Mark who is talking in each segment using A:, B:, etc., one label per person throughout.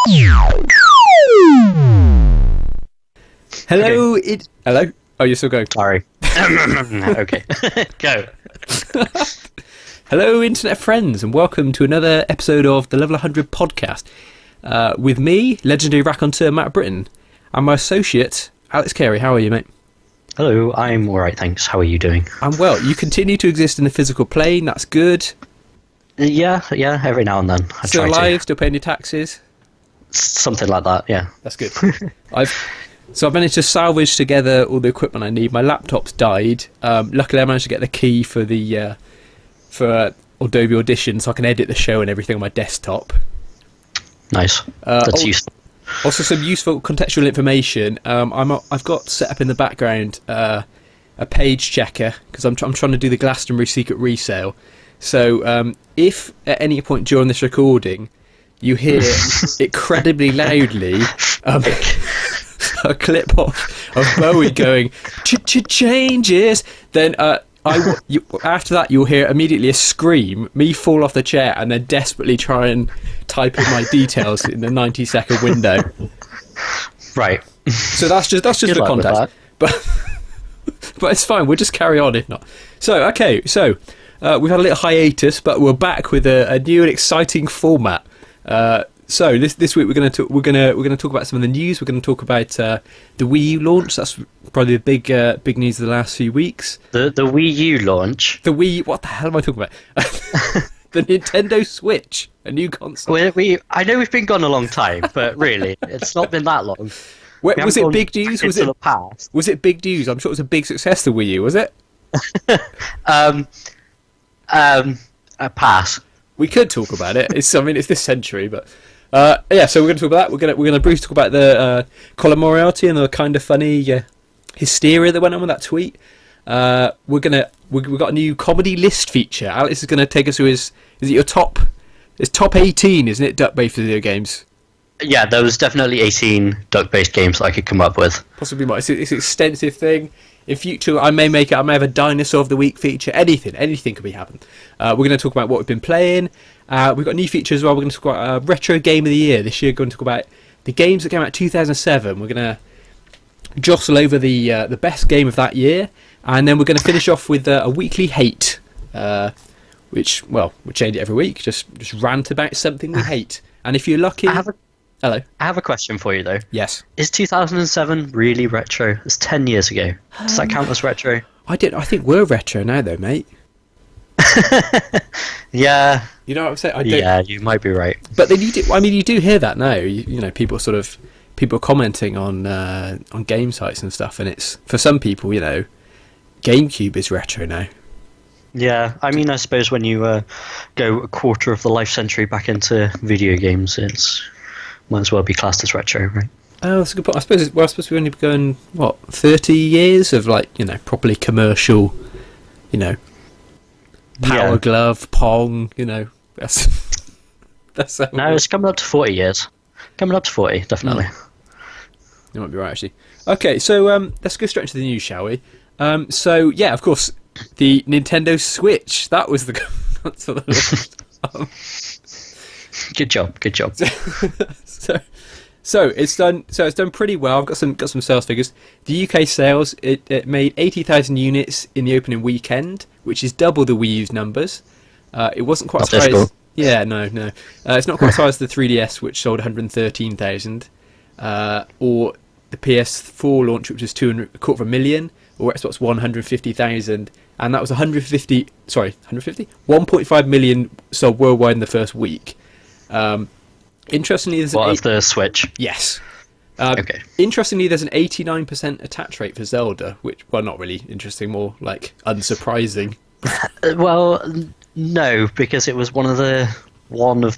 A: Hello, hello. Oh, you're still going.
B: Sorry. Okay, go.
A: Hello, internet friends, and welcome to another episode of the Level 100 podcast. With me, legendary raconteur Matt Britton, and my associate Alex Carey. How are you, mate?
B: Hello, I'm alright, thanks. How are you doing?
A: I'm well. You continue to exist in the physical plane. That's good.
B: Yeah, every now and then. I
A: Still
B: try
A: alive,
B: to.
A: still paying your taxes.
B: Something like that, yeah.
A: That's good. I've managed to salvage together all the equipment I need. My laptop's died. Luckily, I managed to get the key for the Adobe Audition, so I can edit the show and everything on my desktop.
B: Nice. That's useful.
A: Also, some useful contextual information. I've got set up in the background a page checker because I'm trying to do the Glastonbury secret resale. So if at any point during this recording you hear incredibly loudly a clip of Bowie going changes, then after that you'll hear immediately a scream, me fall off the chair, and then desperately try and type in my details in the 90-second window.
B: Right.
A: So that's just the context. But it's fine. We'll just carry on if not. So we've had a little hiatus, but we're back with a new and exciting format. So this week we're going to talk about some of the news. We're going to talk about the Wii U launch. That's probably the big news of the last few weeks.
B: The Wii U launch.
A: The Wii. What the hell am I talking about? The Nintendo Switch, a new console.
B: I know we've been gone a long time, but really, it's not been that long.
A: Was it big news? Was it big news? I'm sure it was a big success. The Wii U, was it?
B: A pass.
A: We could talk about it. It's this century, but yeah. So we're going to talk about that. We're going to briefly talk about the Colin Moriarty and the kind of funny hysteria that went on with that tweet. We've got a new comedy list feature. Alex is going to take us through is it your top? It's top 18, isn't it? Duck-based video games.
B: Yeah, there was definitely 18 duck-based games that I could come up with. Possibly
A: more. It's an extensive thing. In future, I may have a Dinosaur of the Week feature. Anything could be happening. We're going to talk about what we've been playing. We've got a new feature as well. We're going to talk about Retro Game of the Year. This year, we're going to talk about the games that came out in 2007. We're going to jostle over the best game of that year. And then we're going to finish off with a weekly hate, which, well, we'll change it every week. Just rant about something we hate. And if you're lucky... Hello.
B: I have a question for you, though.
A: Yes.
B: Is 2007 really retro? It's 10 years ago. Does that count as retro?
A: I think we're retro now, though, mate.
B: Yeah.
A: You know what I'm saying?
B: Yeah, you might be right.
A: But then you do hear that now. You know, people commenting on game sites and stuff, and it's, for some people, you know, GameCube is retro now.
B: Yeah, I mean, I suppose when you go a quarter of the life century back into video games, it's might as well be classed as retro, right?
A: Oh, that's a good point. I suppose we're supposed to be only going 30 years of properly commercial, Power Glove, Pong, that's
B: no, it's coming up to 40 years. Coming up to 40, definitely.
A: You might be right, actually. Okay, so let's go straight into the news, shall we? So yeah, of course, the Nintendo Switch. That was the console.
B: Good job.
A: So it's done pretty well. I've got some sales figures. The UK sales, it made 80,000 units in the opening weekend, which is double the Wii U's numbers. It wasn't quite as high as... Yeah, no. It's not quite as high as the 3DS, which sold 113,000, or the PS4 launch, which was 250,000, or Xbox 150,000, and that was 1.5 million sold worldwide in the first week. Interestingly, there's
B: of the Switch?
A: Yes.
B: Okay.
A: Interestingly, there's an 89% attach rate for Zelda, which, well, not really interesting, more like unsurprising.
B: Well, no, because it was one of the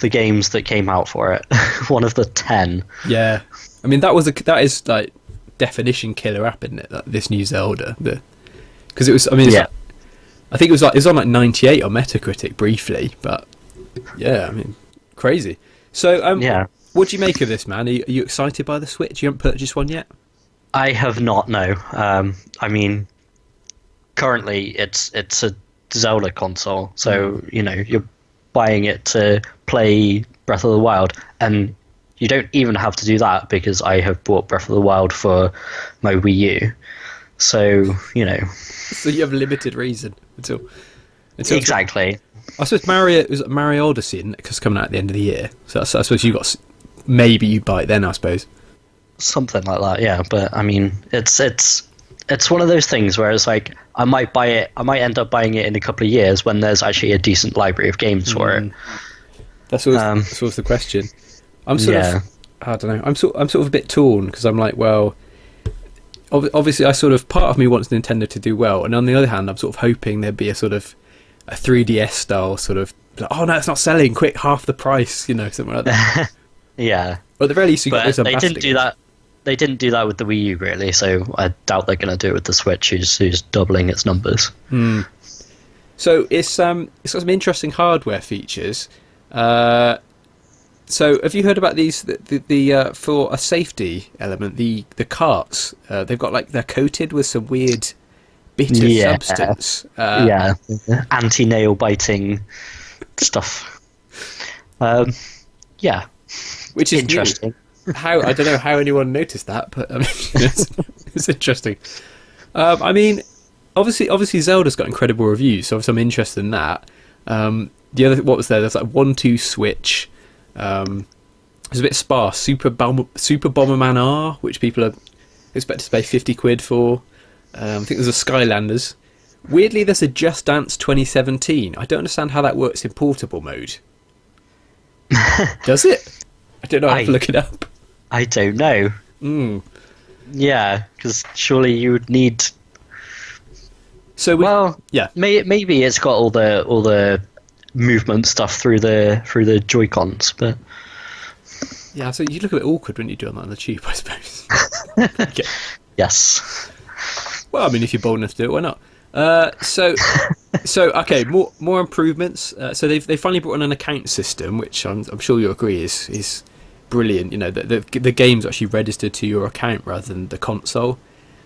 B: games that came out for it. One of the 10.
A: Yeah, I mean that is like definition killer app, isn't it? This new Zelda, because it was. I mean, I think it was on like 98 on Metacritic briefly, but yeah, I mean, crazy. So, what do you make of this, man? Are you excited by the Switch? You haven't purchased one yet?
B: I have not, no. I mean, currently it's a Zelda console, so you're buying it to play Breath of the Wild, and You don't even have to do that because I have bought Breath of the Wild for my Wii U. So,
A: So you have limited reason until
B: exactly.
A: I suppose Mario Odyssey because coming out at the end of the year. So I suppose you got maybe you buy it then. I suppose
B: Something like that, yeah. But I mean, it's one of those things where it's like I might buy it. I might end up buying it in a couple of years when there's actually a decent library of games for it.
A: That's always the question. I'm sort of, I don't know. I'm sort of a bit torn because I'm like, well, obviously, part of me wants Nintendo to do well, and on the other hand, I'm sort of hoping there'd be a sort of a 3DS style sort of, like, oh no, it's not selling, quick, half the price, something like that.
B: Yeah.
A: But at the very least, you got those
B: they didn't do that. They didn't do that with the Wii U, really. So I doubt they're going to do it with the Switch, who's doubling its numbers.
A: So it's got some interesting hardware features. So have you heard about these? The for a safety element, the carts they've got they're coated with some weird bitter substance.
B: Anti-nail biting stuff.
A: Which is
B: interesting.
A: How I don't know how anyone noticed that, but I mean, it's interesting. I mean, obviously Zelda's got incredible reviews, so I'm interested in that. The other, what was there? There's 1-2 Switch. It's a bit sparse. Super Bomberman R, which people are expected to pay £50 for. I think there's a Skylanders. Weirdly, there's a Just Dance 2017. I don't understand how that works in portable mode. Does it? I don't know. I have to look it up.
B: I don't know. Yeah, because surely you would need.
A: So
B: maybe it's got all the movement stuff through the Joy-Cons, but
A: yeah. So you look a bit awkward when you do that on the tube, I suppose. Okay.
B: Yes.
A: Well, I mean, if you're bold enough to do it, why not? So okay, more improvements. So they finally brought in an account system, which I'm sure you agree is brilliant. The game's actually registered to your account rather than the console.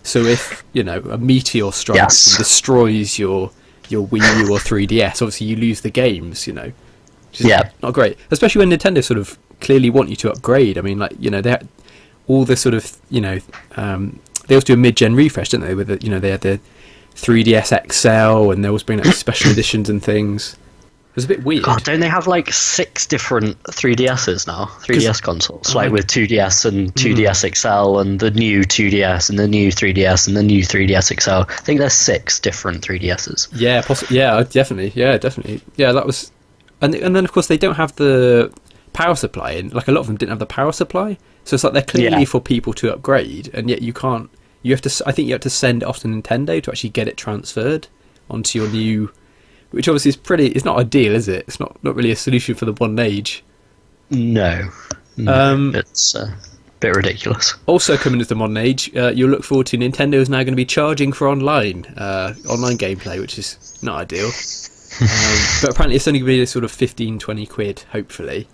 A: So if a meteor strikes and destroys your Wii U or 3DS, obviously you lose the games. Which is not great, especially when Nintendo sort of clearly want you to upgrade. I mean, they all the sort of they also do a mid-gen refresh, don't they? With they had the 3DS XL, and they always bring special editions and things. It was a bit weird.
B: God, don't they have 6 different 3DSs now? 3DS consoles, with 2DS and 2DS XL, and the new 2DS and the new 3DS and the new 3DS XL. I think there's 6 different 3DSs.
A: Yeah, possibly. Yeah, definitely. Yeah, that was, and then of course they don't have the power supply in. A lot of them didn't have the power supply, so it's they're clearly for people to upgrade, and yet you can't. You have to. I think you have to send it off to Nintendo to actually get it transferred onto your new. Which obviously is it's not ideal, is it? It's not really a solution for the modern age.
B: No. It's a bit ridiculous.
A: Also coming to the modern age, you'll look forward to Nintendo is now going to be charging for online gameplay, which is not ideal. But apparently it's only going to be sort of 15-20 quid, hopefully,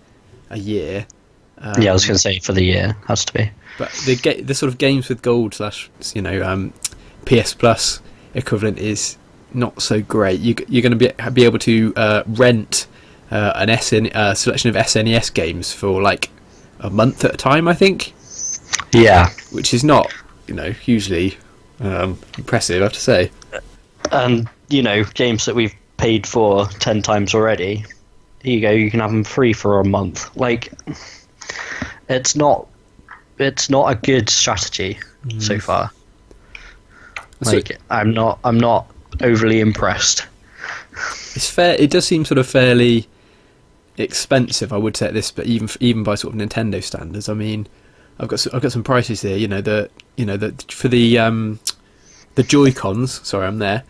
A: a year.
B: I was going to say for the year, has to be.
A: But the sort of games with gold / PS Plus equivalent is not so great. You're going to be able to rent a selection of SNES games for a month at a time, I think.
B: Yeah,
A: which is not hugely impressive, I have to say.
B: And games that we've paid for 10 times already. Here you go. You can have them free for a month. It's not a good strategy so far. I'm not overly impressed.
A: It's fair. It does seem sort of fairly expensive, I would say, at this, but even by sort of Nintendo standards. I mean, I've got some prices here. For the Joy-Cons. Sorry, I'm there.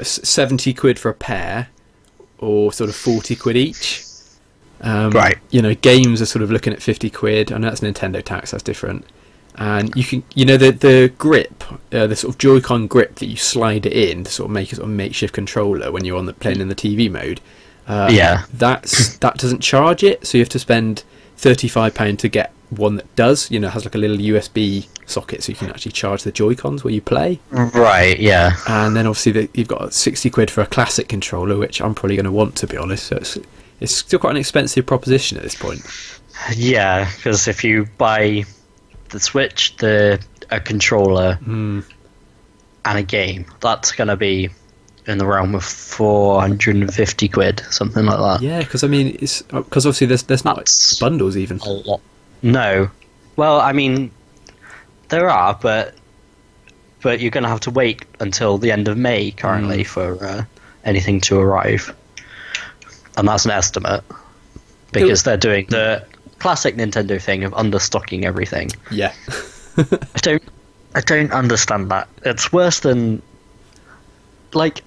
A: 70 quid for a pair, or sort of 40 quid each.
B: Right.
A: Games are sort of looking at 50 quid. I know that's Nintendo tax. That's different. And you can, the grip, the sort of Joy-Con grip that you slide it in to sort of make a sort of makeshift controller when you're playing in the TV mode. That doesn't charge it, so you have to spend £35 to get one that does. Has a little USB socket, so you can actually charge the Joy-Cons where you play.
B: Right. Yeah.
A: And then obviously you've got 60 quid for a classic controller, which I'm probably going to want, to be honest. So it's still quite an expensive proposition at this point.
B: Yeah, because if you buy the Switch, a controller, and a game, that's going to be in the realm of 450 quid, something like that.
A: Yeah, because I mean, it's because obviously there's not
B: That's
A: bundles even.
B: a lot. No. Well, I mean, there are, but you're going to have to wait until the end of May currently for anything to arrive. And that's an estimate. Because they're doing the classic Nintendo thing of understocking everything.
A: Yeah.
B: I don't understand that. It's worse than, like,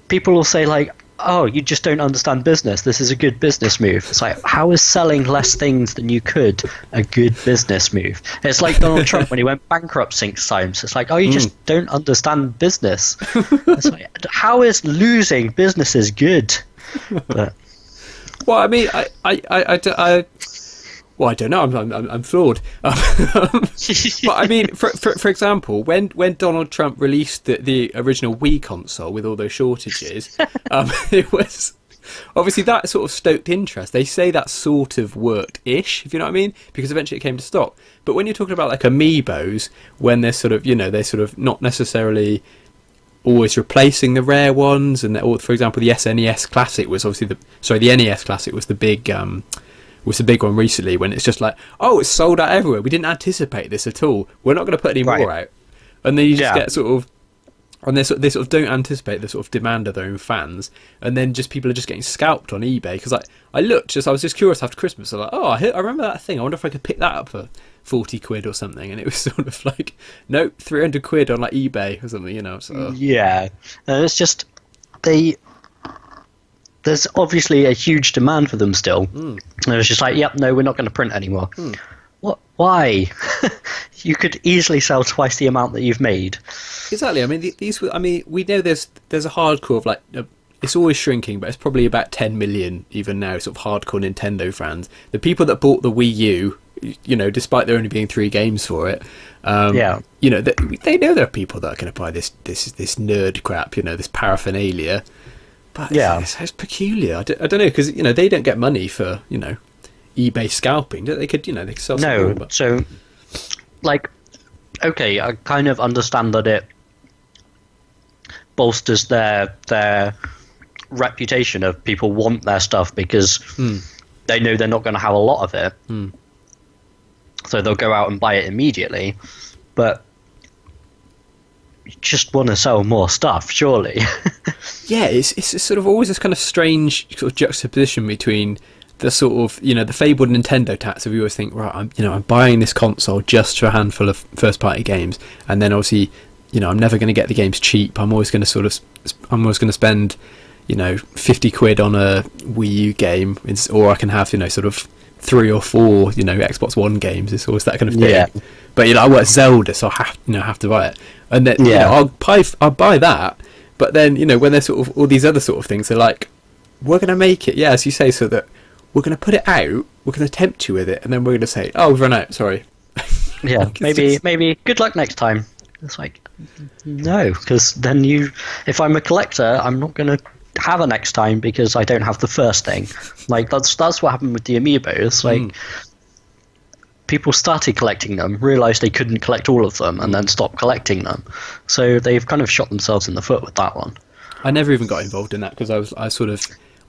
B: people will say, like, oh, you just don't understand business. This is a good business move. It's like, how is selling less things than you could a good business move? It's like Donald Trump when he went bankrupt 6 times. It's like, oh, you just don't understand business. It's like, how is losing businesses good? But,
A: Well, I mean, well, I don't know. I'm flawed. But I mean, for example, when Donald Trump released the original Wii console with all those shortages, it was obviously that sort of stoked interest. They say that sort of worked-ish, if you know what I mean, because eventually it came to stock. But when you're talking about like amiibos, when they're sort of, they're sort of not necessarily always replacing the rare ones, and or for example, the SNES Classic was obviously the NES Classic was the big one recently, when it's just like, oh, it's sold out everywhere. We didn't anticipate this at all. We're not going to put any more out, and then you just get sort of, and they sort of don't anticipate the sort of demand of their own fans, and then just people are just getting scalped on eBay. Because I was just curious after Christmas. I'm like, oh, I remember that thing. I wonder if I could pick that up for 40 quid or something, and it was sort of like, nope, 300 quid on like eBay or something, so.
B: Yeah, it's just there's obviously a huge demand for them still. And it was just like, yep, no, we're not going to print anymore. What? Why? You could easily sell twice the amount that you've made.
A: Exactly. I mean, we know there's a hardcore of like, it's always shrinking, but it's probably about 10 million even now, sort of hardcore Nintendo fans. The people that bought the Wii U, despite there only being 3 games for it, they know there are people that are going to buy this nerd crap, this paraphernalia. But it's peculiar. I don't know, because they don't get money for eBay scalping. They could they could sell something.
B: No, so like, okay, I kind of understand that it bolsters their reputation of people want their stuff because they know they're not going to have a lot of it, so they'll go out and buy it immediately. But you just want to sell more stuff, surely.
A: Yeah, it's sort of always this kind of strange sort of juxtaposition between the sort of the fabled Nintendo tax of you always think, right, I'm buying this console just for a handful of first party games, and then obviously I'm never going to get the games cheap. I'm always going to spend 50 quid on a Wii U game, or I can have sort of 3 or 4 Xbox One games. It's always that kind of thing. Yeah. But I want Zelda, so I have to buy it, and then I'll buy that. But then when there's sort of all these other sort of things, they're like, we're going to make it, as you say, so that we're going to put it out, we're going to tempt you with it, and then we're going to say, oh, we've run out, sorry.
B: Yeah, maybe good luck next time. It's like, no, because then if I'm a collector, I'm not going to have a next time because I don't have the first thing. Like, that's what happened with the amiibos. Like, people started collecting them, realised they couldn't collect all of them, and then stopped collecting them. So they've kind of shot themselves in the foot with that one.
A: I never even got involved in that because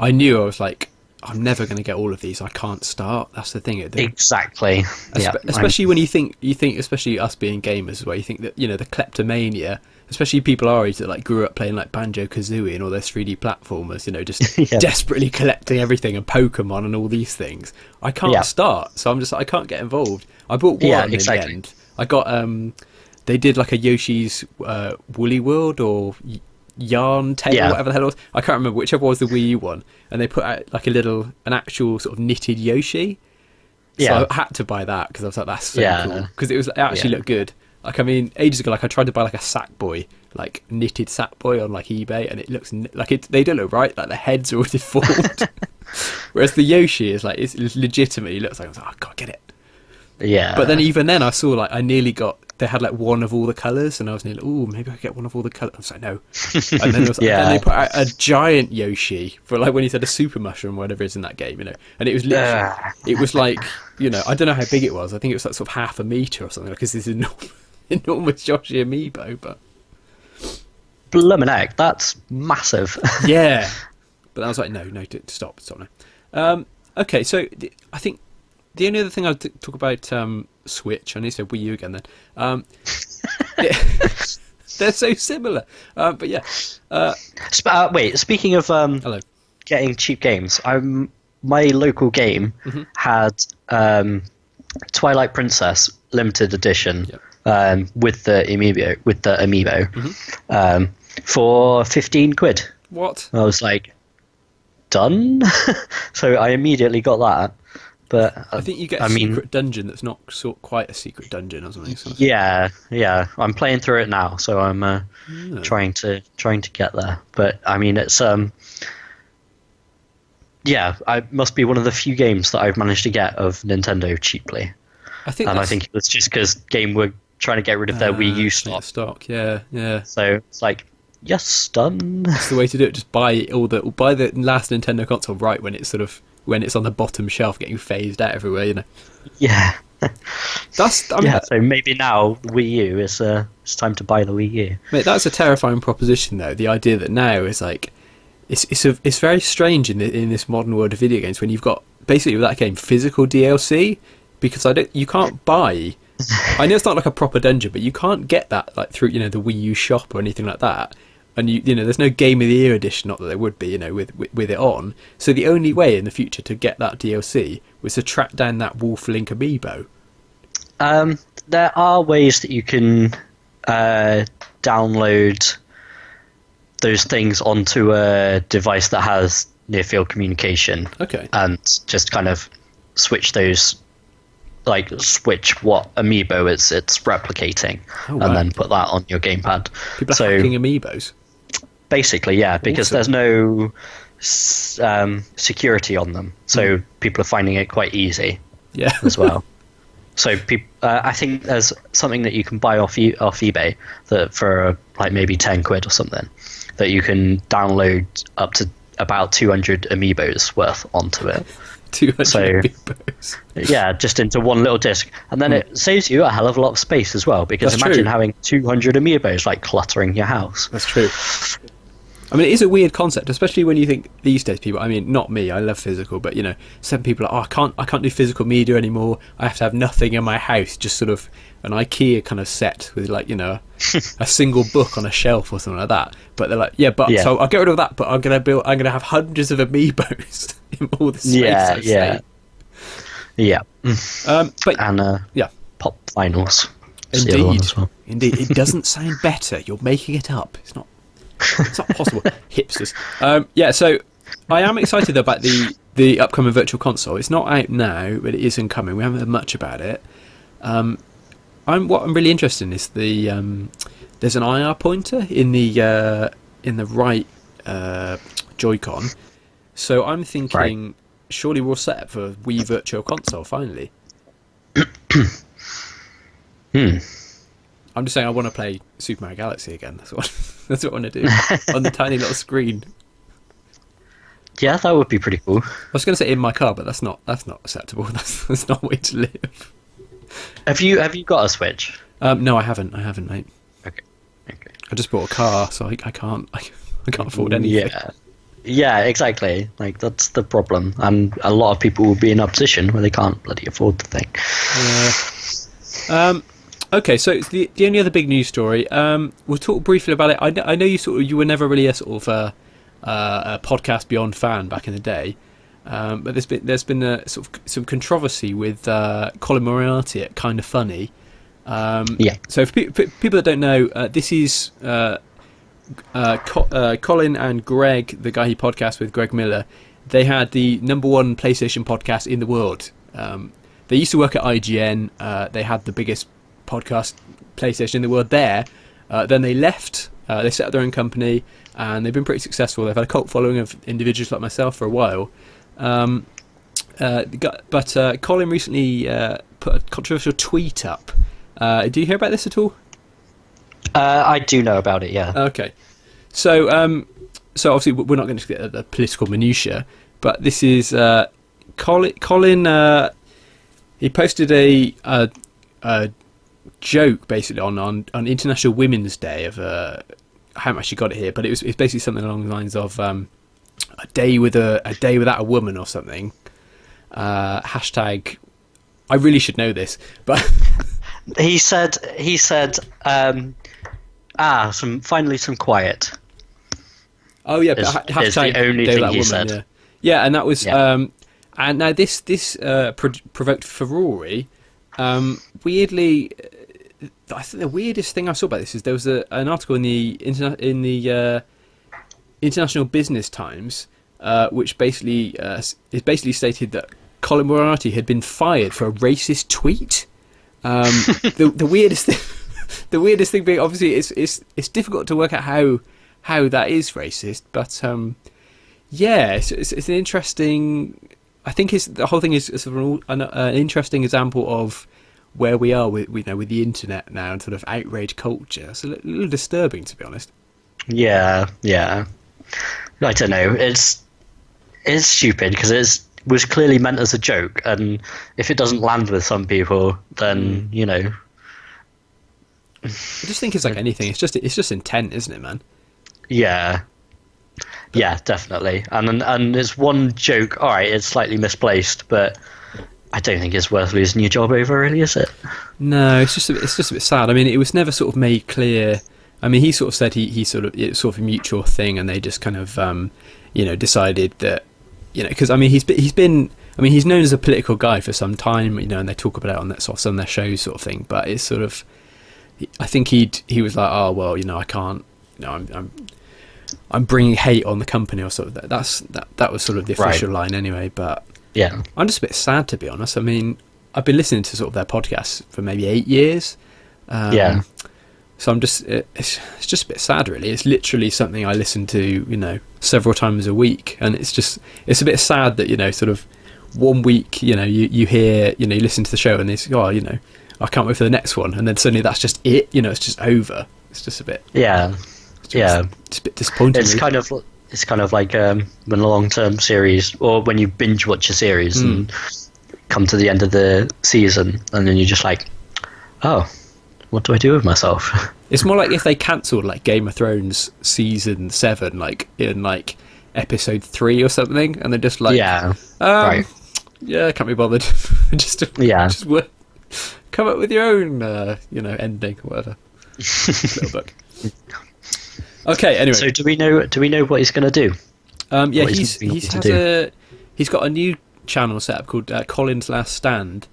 A: I knew I was like, I'm never going to get all of these. I can't start. That's the thing.
B: Exactly.
A: Especially when you think, especially us being gamers, where you think that the kleptomania, especially people our age that like grew up playing like Banjo-Kazooie and all those 3D platformers, just desperately collecting everything and Pokemon and all these things. I can't start, so I'm just I can't get involved. I bought one in the end. I got they did like a Yoshi's Woolly World or Yarn Tale, whatever the hell it was. I can't remember, whichever was the Wii U one, and they put out like an actual sort of knitted Yoshi. So I had to buy that because I was like, that's so cool, because it actually looked good. Like, I mean, ages ago, like I tried to buy like a Sackboy, like knitted Sackboy on like eBay, and it looks like they don't look right. Like the heads are all deformed. Whereas the Yoshi is like, it's legitimately looks like, I was like, oh, I can't get it.
B: Yeah.
A: But then even then, I saw like I nearly got they had like one of all the colours, and I was nearly, oh, maybe I could get one of all the colours. I was like, no. And then, then they put out a giant Yoshi for like when he said a super mushroom, whatever it is in that game, and it was literally, it was like, I don't know how big it was. I think it was like sort of half a metre or something, because this is enormous Yoshi amiibo, but
B: Bloomin' heck, that's massive.
A: Yeah, but I was like, no, stop now. Okay, so I think the only other thing I'll talk about Switch. I need to say Wii U again then. They're so similar, but yeah.
B: Wait, speaking of
A: Hello.
B: Getting cheap games, my local game had Twilight Princess limited edition.
A: Yep.
B: With the amiibo, for 15 quid.
A: What?
B: I was like, done. So I immediately got that. But
A: I think you get a secret dungeon that's not quite a secret dungeon or something.
B: Yeah. I'm playing through it now, so I'm trying to get there. But I mean, it's I must be one of the few games that I've managed to get of Nintendo cheaply. I think it was just because Game were trying to get rid of their Wii U stock.
A: Yeah.
B: So it's like, yes, done.
A: That's the way to do it. Just buy the last Nintendo console right when it's on the bottom shelf, getting phased out everywhere.
B: Yeah.
A: So
B: maybe now the Wii U is it's time to buy the Wii U.
A: Mate, that's a terrifying proposition, though. The idea that now is like, it's very strange in this modern world of video games when you've got basically with that game physical DLC, because you can't buy. I know it's not like a proper dungeon, but you can't get that like through the Wii U shop or anything like that. And there's no Game of the Year edition, not that there would be, with it on. So the only way in the future to get that DLC was to track down that Wolf Link amiibo.
B: There are ways that you can download those things onto a device that has near field communication.
A: Okay.
B: And just kind of switch those. Like switch what amiibo it's replicating, and then put that on your gamepad.
A: People are hacking amiibos.
B: Basically, yeah, because there's no security on them, so people are finding it quite easy.
A: Yeah,
B: as well. So I think there's something that you can buy off eBay that for like maybe 10 quid or something that you can download up to about 200 amiibos worth onto it.
A: 200 amiibos.
B: Yeah, just into one little disc, and then it saves you a hell of a lot of space as well. Because imagine having 200 amiibos like cluttering your house.
A: That's true. I mean, it is a weird concept, especially when you think these days people. I mean, not me. I love physical, but some people are. Oh, I can't do physical media anymore. I have to have nothing in my house. Just sort of an IKEA kind of set with like a single book on a shelf or something like that. But they're like, so I'll get rid of that. But I'm gonna have hundreds of amiibos in all the space.
B: Yeah.
A: But
B: pop vinyls.
A: Indeed. It doesn't sound better. You're making it up. It's not possible. Hipsters. So I am excited though about the upcoming virtual console. It's not out now, but it is incoming. We haven't heard much about it. What I'm really interested in is there's an IR pointer in the right Joy-Con. So I'm thinking surely we're set up for Wii Virtual Console finally. I'm just saying I want to play Super Mario Galaxy again. That's what I want to do on the tiny little screen.
B: Yeah, that would be pretty cool.
A: I was going to say in my car, but that's not acceptable. That's not a way to live.
B: Have you got a Switch?
A: No, I haven't, mate.
B: Okay.
A: I just bought a car, so I can't afford anything.
B: Yeah, exactly. Like that's the problem, and a lot of people will be in a position where they can't bloody afford the thing.
A: Okay, so the only other big news story. We'll talk briefly about it. I know you were never really a sort of a Podcast Beyond fan back in the day, but there's been a sort of some controversy with Colin Moriarty at Kind of Funny. So for people that don't know, this is Colin and Greg, the guy he podcasts with, Greg Miller. They had the #1 PlayStation podcast in the world. They used to work at IGN. They had the biggest podcast PlayStation in the world there. Then they left. They set up their own company, and they've been pretty successful. They've had a cult following of individuals like myself for a while. But Colin recently put a controversial tweet up Do you hear about this at all?
B: I do know about it. Yeah.
A: Okay. So obviously we're not going to get the political minutiae, but this is Colin. He posted a joke basically on International Women's Day of I haven't actually got it here, but it's basically something along the lines of a day without a woman or something. Hashtag. I really should know this, but
B: he said finally some quiet.
A: Oh yeah,
B: is
A: hashtag
B: the only
A: day
B: thing
A: without
B: he
A: woman.
B: said.
A: Yeah, and that was
B: Yeah.
A: and now this provoked furore. Weirdly, I think the weirdest thing I saw about this is there was an article in the International Business Times, which basically stated that Colin Moriarty had been fired for a racist tweet. The weirdest thing, the weirdest thing being obviously it's difficult to work out how that is racist, but yeah, it's an interesting. I think the whole thing is sort of an interesting example of where we are with the internet now and sort of outrage culture. It's a little disturbing, to be honest.
B: Yeah. I don't know. It's stupid because it was clearly meant as a joke, and if it doesn't land with some people, then
A: I just think it's like anything. It's just intent, isn't it, man?
B: Yeah. Yeah, definitely. And it's one joke. All right, it's slightly misplaced, but I don't think it's worth losing your job over, really, is it?
A: No, it's just a bit sad. I mean, it was never sort of made clear. I mean, he sort of said it's sort of a mutual thing, and they just kind of decided that because I mean he's known as a political guy for some time, and they talk about it on some of their shows, sort of thing. But it's sort of, I think he was like, oh well, I can't, I'm bringing hate on the company or sort of that. That was sort of the official line anyway. But
B: yeah,
A: I'm just a bit sad, to be honest. I mean, I've been listening to sort of their podcasts for maybe 8 years.
B: Yeah.
A: So it's just a bit sad, really. It's literally something I listen to, several times a week, and it's a bit sad that sort of 1 week, you hear, you listen to the show, and it's I can't wait for the next one, and then suddenly that's just it, it's just over. It's just a bit it's a bit disappointing.
B: It's
A: really.
B: kind of like when a long-term series, or when you binge watch a series and come to the end of the season, and then you're just like, oh, what do I do with myself?
A: It's more like if they cancelled like Game of Thrones season 7, like in like episode 3 or something, and they're just like,
B: right,
A: yeah, can't be bothered. just come up with your own, ending or whatever. Little book. Okay, anyway.
B: So do we know what he's going to do?
A: Yeah, he's got a new channel set up called Colin's Last Stand.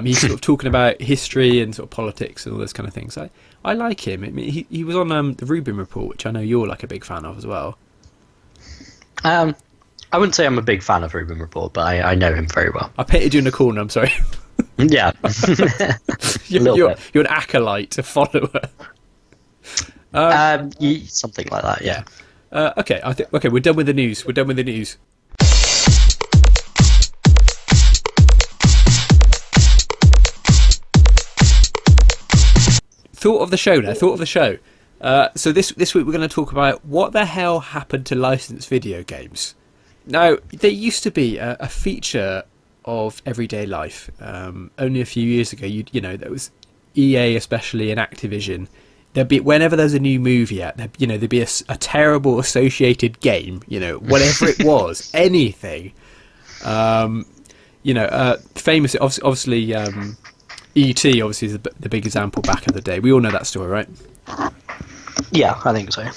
A: He's sort of talking about history and sort of politics and all those kind of things. I like him. I mean, he was on the Rubin Report, which I know you're like a big fan of as well.
B: I wouldn't say I'm a big fan of Rubin Report, but I know him very well.
A: I painted you in a corner. I'm sorry.
B: Yeah,
A: you're an acolyte, a follower.
B: Something like that. Yeah.
A: Okay. Okay. We're done with the news. Thought of the show. So this week we're going to talk about what the hell happened to licensed video games. Now, there used to be a feature of everyday life. Only a few years ago, there was EA, especially, and Activision. There'd be, whenever there's a new movie out, there'd be a terrible associated game. Whatever it was, anything. Famous, obviously. E.T. obviously is the big example back in the day. We all know that story, right?
B: Yeah, I think so.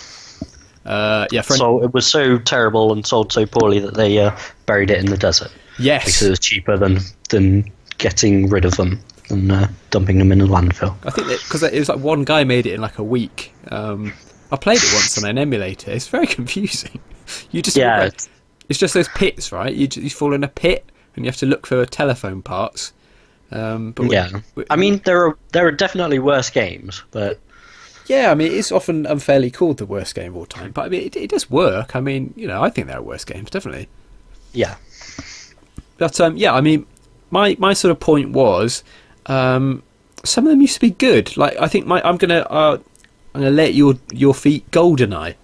A: So
B: it was so terrible and sold so poorly that they buried it in the desert.
A: Yes,
B: because it was cheaper than getting rid of them and dumping them in a landfill.
A: I think because it was like one guy made it in like a week. I played it once on an emulator. It's very confusing. It's just those pits, right? You fall in a pit and you have to look for telephone parts.
B: I mean, there are definitely worse games, but
A: yeah, I mean, it's often unfairly called the worst game of all time. But I mean, it does work. I mean, I think there are worse games, definitely.
B: Yeah,
A: but I mean, my sort of point was, some of them used to be good. Like I think I'm gonna let your feet GoldenEye.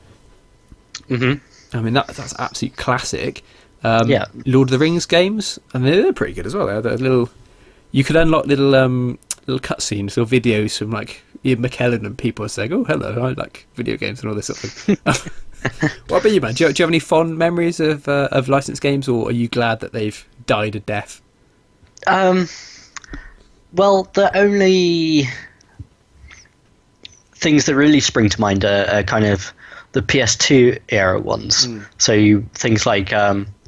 A: I mean that's absolute classic. Lord of the Rings games, and they're pretty good as well. They're little. You could unlock little cutscenes or videos from like Ian McKellen and people saying, "Oh, hello, I like video games and all this sort of thing." What about you, man? Do you have any fond memories of licensed games, or are you glad that they've died a death?
B: Well, the only things that really spring to mind are kind of the PS2 era ones. So things like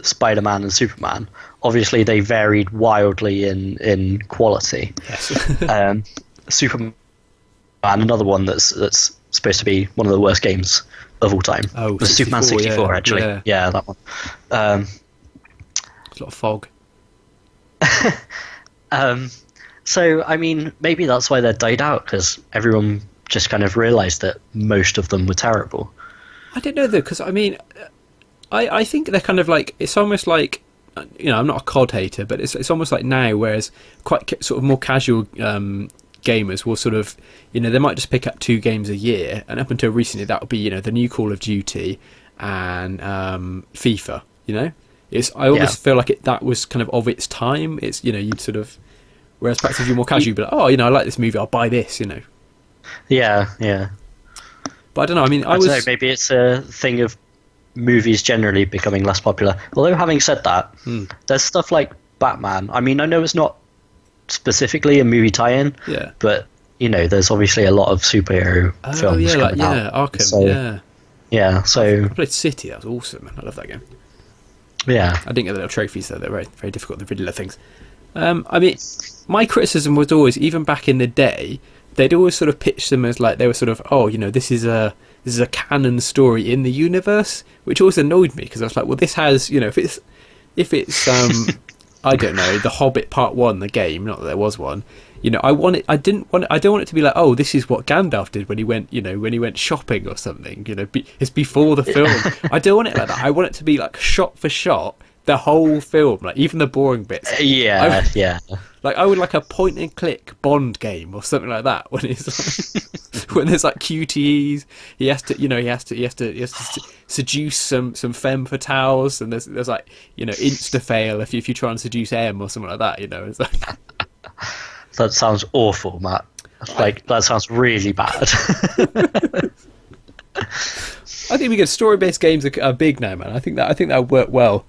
B: Spider-Man and Superman. Obviously, they varied wildly in quality.
A: Yes.
B: Superman, another one that's supposed to be one of the worst games of all time.
A: Oh,
B: was Superman 64,
A: yeah,
B: actually. Yeah, that one.
A: There's a lot of fog.
B: So, I mean, maybe that's why they died out, because everyone just kind of realised that most of them were terrible.
A: I don't know, though, because, I mean, I think they're kind of like, it's almost like, I'm not a COD hater, but it's almost like now, whereas quite sort of more casual gamers will sort of, they might just pick up 2 games a year, and up until recently that would be, the new Call of Duty and FIFA, I almost feel like that was kind of its time. It's, you'd sort of, whereas perhaps if you're more casual, you'd be like, oh, I like this movie, I'll buy this,
B: Yeah.
A: But I don't know, I mean,
B: I don't know, maybe it's a thing of movies generally becoming less popular. Although, having said that, there's stuff like Batman. I mean, I know it's not specifically a movie tie-in, but, there's obviously a lot of superhero films coming out.
A: Arkham,
B: so, Yeah, so...
A: I played City, that was awesome, man. I love that game.
B: Yeah.
A: I didn't get the little trophies, though. They're very, very difficult, the riddler things. I mean, my criticism was always, even back in the day, they'd always sort of pitch them as like, they were sort of, this is a canon story in the universe, which always annoyed me, because I was like, well, this has, if it's I don't know, The Hobbit Part 1, the game, not that there was one, I don't want it to be like, oh, this is what Gandalf did when he went shopping or something, it's before the film. I don't want it like that. I want it to be like shot for shot, the whole film, like even the boring bits.
B: Yeah.
A: Like I would like a point and click Bond game or something like that, when it's like, when there's like QTEs, he has to seduce some femme fatales, and there's like insta fail if you try and seduce M or something like that. It's like
B: that sounds awful, Matt. Like that sounds really bad.
A: I think story-based games are big now, man. I think that would work well.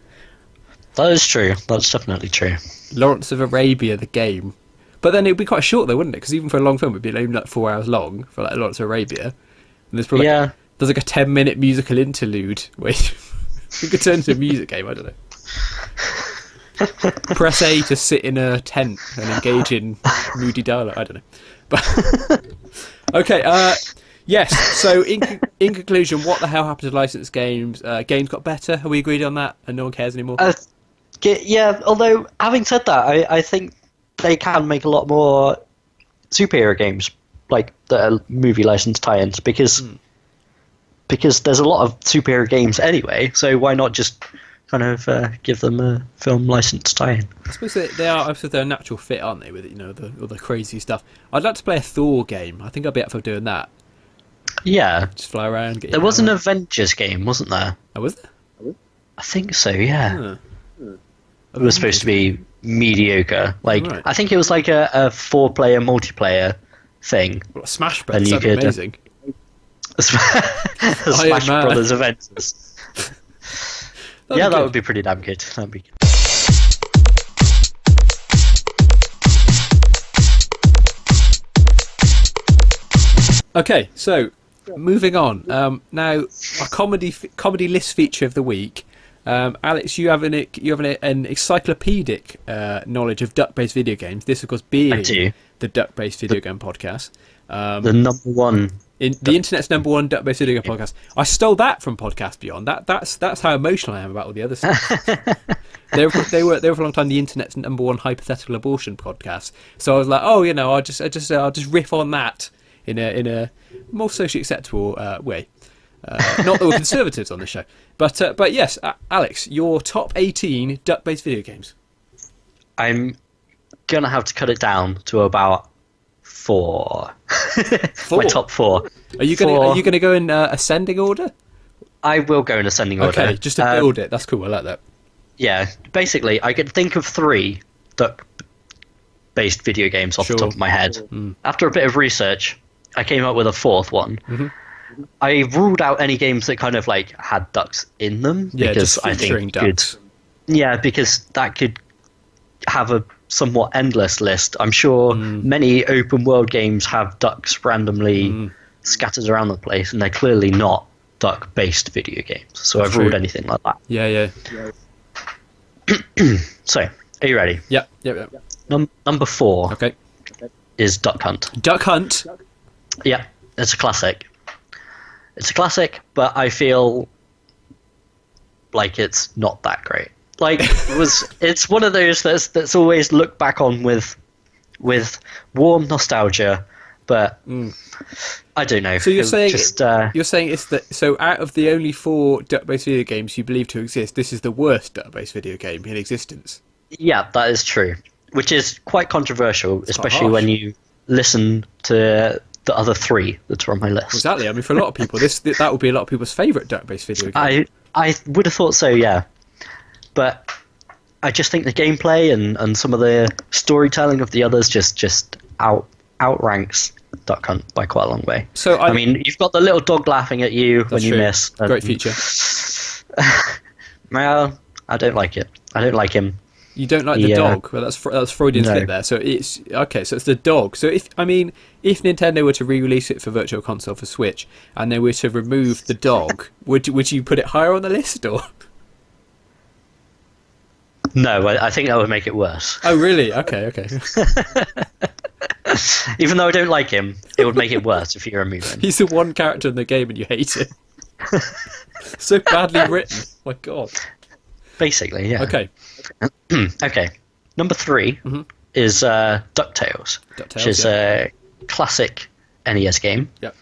B: That is true. That's definitely true.
A: Lawrence of Arabia, the game. But then it would be quite short, though, wouldn't it? Because even for a long film, it would be only like 4 hours long for like Lawrence of Arabia. And there's probably there's like a 10-minute musical interlude where you could turn into a music game. I don't know. Press A to sit in a tent and engage in moody dialogue. I don't know. But okay. Yes. So in conclusion, what the hell happened to licensed games? Games got better. Are we agreed on that? And no one cares anymore.
B: Yeah, although having said that, I think they can make a lot more superhero games like that are movie license tie-ins, because there's a lot of superhero games anyway. So why not just kind of give them a film license tie-in? I
A: suppose they're a natural fit, aren't they? With all the crazy stuff. I'd like to play a Thor game. I think I'd be up for doing that.
B: Yeah,
A: just fly around.
B: There was an Avengers game, wasn't there?
A: Oh, was there?
B: I think so. Yeah. It was supposed to be mediocre. Like right. I think it was like a 4-player multiplayer thing.
A: Well, Smash Bros. That'd be amazing.
B: Smash Brothers Avengers. That would be pretty damn good. That'd be good.
A: Okay, so moving on. Now, our comedy list feature of the week. Alex, you have an encyclopedic knowledge of duck-based video games. This, of course, being the duck-based video game podcast.
B: The number one.
A: The internet's number one duck-based video game podcast. I stole that from Podcast Beyond. That's how emotional I am about all the other stuff. They were for a long time the internet's number one hypothetical abortion podcast. So I was like, I'll just riff on that in a more socially acceptable way. Not that we're conservatives on this show, but yes, Alex, your top 18 duck-based video games.
B: I'm gonna have to cut it down to about 4.
A: Four?
B: My top 4.
A: Are you gonna go in ascending order?
B: I will go in ascending order.
A: Okay, just to build it. That's cool. I like that.
B: Yeah, basically, I can think of 3 duck-based video games off the top of my head. After a bit of research, I came up with a 4th one. I ruled out any games that kind of like had ducks in them because I think
A: ducks.
B: because that could have a somewhat endless list. I'm sure many open world games have ducks randomly scattered around the place, and they're clearly not duck-based video games. So
A: That's
B: I've ruled
A: true.
B: anything like that.
A: Yeah.
B: So, are you ready?
A: Yep.
B: Number 4
A: Okay.
B: is Duck Hunt.
A: Duck Hunt.
B: Yeah, it's a classic. It's a classic, but I feel like it's not that great. Like it's one of those that's always looked back on with warm nostalgia, but I don't know.
A: So you're saying
B: you're
A: saying it's so out of the only 4 duck-based video games you believe to exist, this is the worst duck-based video game in existence.
B: Yeah, that is true. Which is quite controversial, especially
A: harsh.
B: when you listen to the other 3 that are on my list.
A: Exactly. I mean, for a lot of people, that would be a lot of people's favourite duck-based video game.
B: I would have thought so, yeah. But I just think the gameplay and some of the storytelling of the others just outranks Duck Hunt by quite a long way.
A: So
B: I mean, you've got the little dog laughing at you when you
A: true.
B: miss.
A: Great feature.
B: Well, I don't like it. I don't like him.
A: You don't like the dog? Well, that's Freudian slip there. So it's okay. So it's the dog. So if Nintendo were to re-release it for Virtual Console for Switch, and they were to remove the dog, would you put it higher on the list or?
B: No, I think that would make it worse.
A: Oh really? Okay.
B: Even though I don't like him, it would make it worse if you remove him.
A: He's the one character in the game and you hate it. So badly written. My God.
B: Basically, yeah.
A: Okay.
B: Okay. Number 3 is DuckTales, which is a classic NES game.
A: Yep.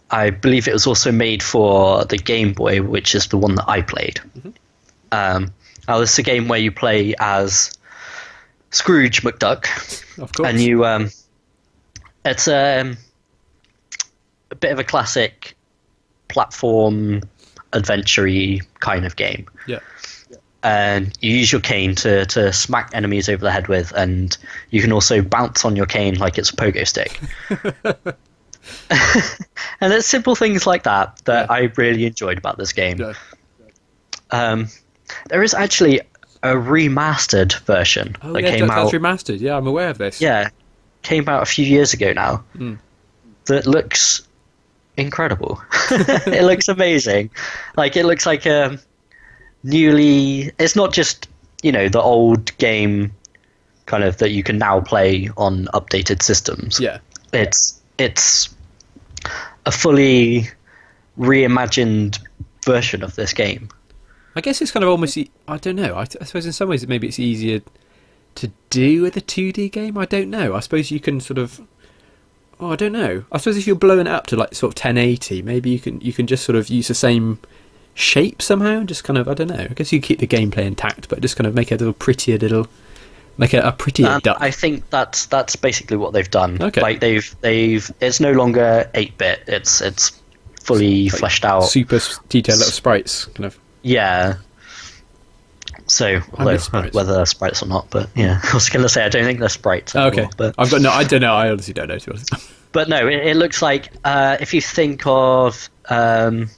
B: I believe it was also made for the Game Boy, which is the one that I played. Now, this is a game where you play as Scrooge McDuck.
A: Of course.
B: And you, it's a bit of a classic platform adventure-y kind of game.
A: Yeah.
B: And you use your cane to smack enemies over the head with, and you can also bounce on your cane like it's a pogo stick. And it's simple things like that I really enjoyed about this game.
A: Yeah.
B: There is actually a remastered version that came out.
A: Remastered. Yeah, I'm aware of this.
B: Yeah, came out a few years ago now. That looks incredible. It looks amazing. Like it looks like a newly. It's not just the old game, kind of that you can now play on updated systems.
A: Yeah.
B: It's a fully reimagined version of this game.
A: I guess it's kind of almost. I don't know. I suppose in some ways maybe it's easier to do with a 2D game. I don't know. I suppose you can sort of. Oh, I don't know. I suppose if you're blowing it up to like sort of 1080, maybe you can just sort of use the same shape somehow. Just kind of I don't know. I guess you keep the gameplay intact, but just kind of make it a little make it a prettier duck.
B: I think that's basically what they've done.
A: Okay.
B: Like they've it's no longer 8-bit. It's fully fleshed out,
A: super detailed little sprites, kind of.
B: Yeah. So, although whether they're sprites or not, but yeah, I was going to say I don't think they're sprites anymore,
A: Okay,
B: but
A: I don't know. I honestly don't know. To be honest.
B: But no, it looks like if you think of
A: like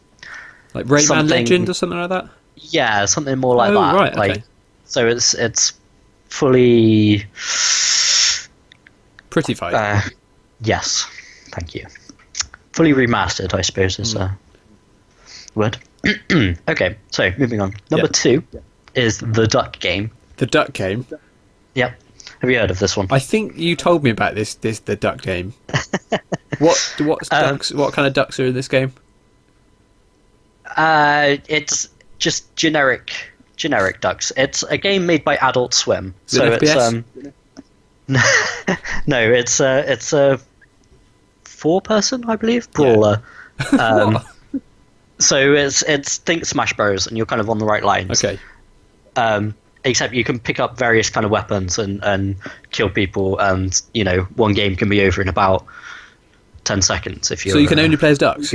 A: Rayman Legend or something like that.
B: Yeah, something more like that.
A: Right, okay.
B: Like, so it's fully
A: prettified.
B: Yes, thank you. Fully remastered, I suppose is a word. Okay, so moving on. Number 2 is the Duck Game.
A: The Duck Game.
B: Yep. Have you heard of this one?
A: I think you told me about the Duck Game. What ducks? What kind of ducks are in this game?
B: It's just generic ducks. It's a game made by Adult Swim.
A: Is it FPS?
B: No, it's a 4-person, I believe, brawler. So it's think Smash Bros, and you're kind of on the right lines.
A: Okay.
B: except you can pick up various kind of weapons and kill people, and one game can be over in about 10 seconds if you.
A: So you can only play as ducks.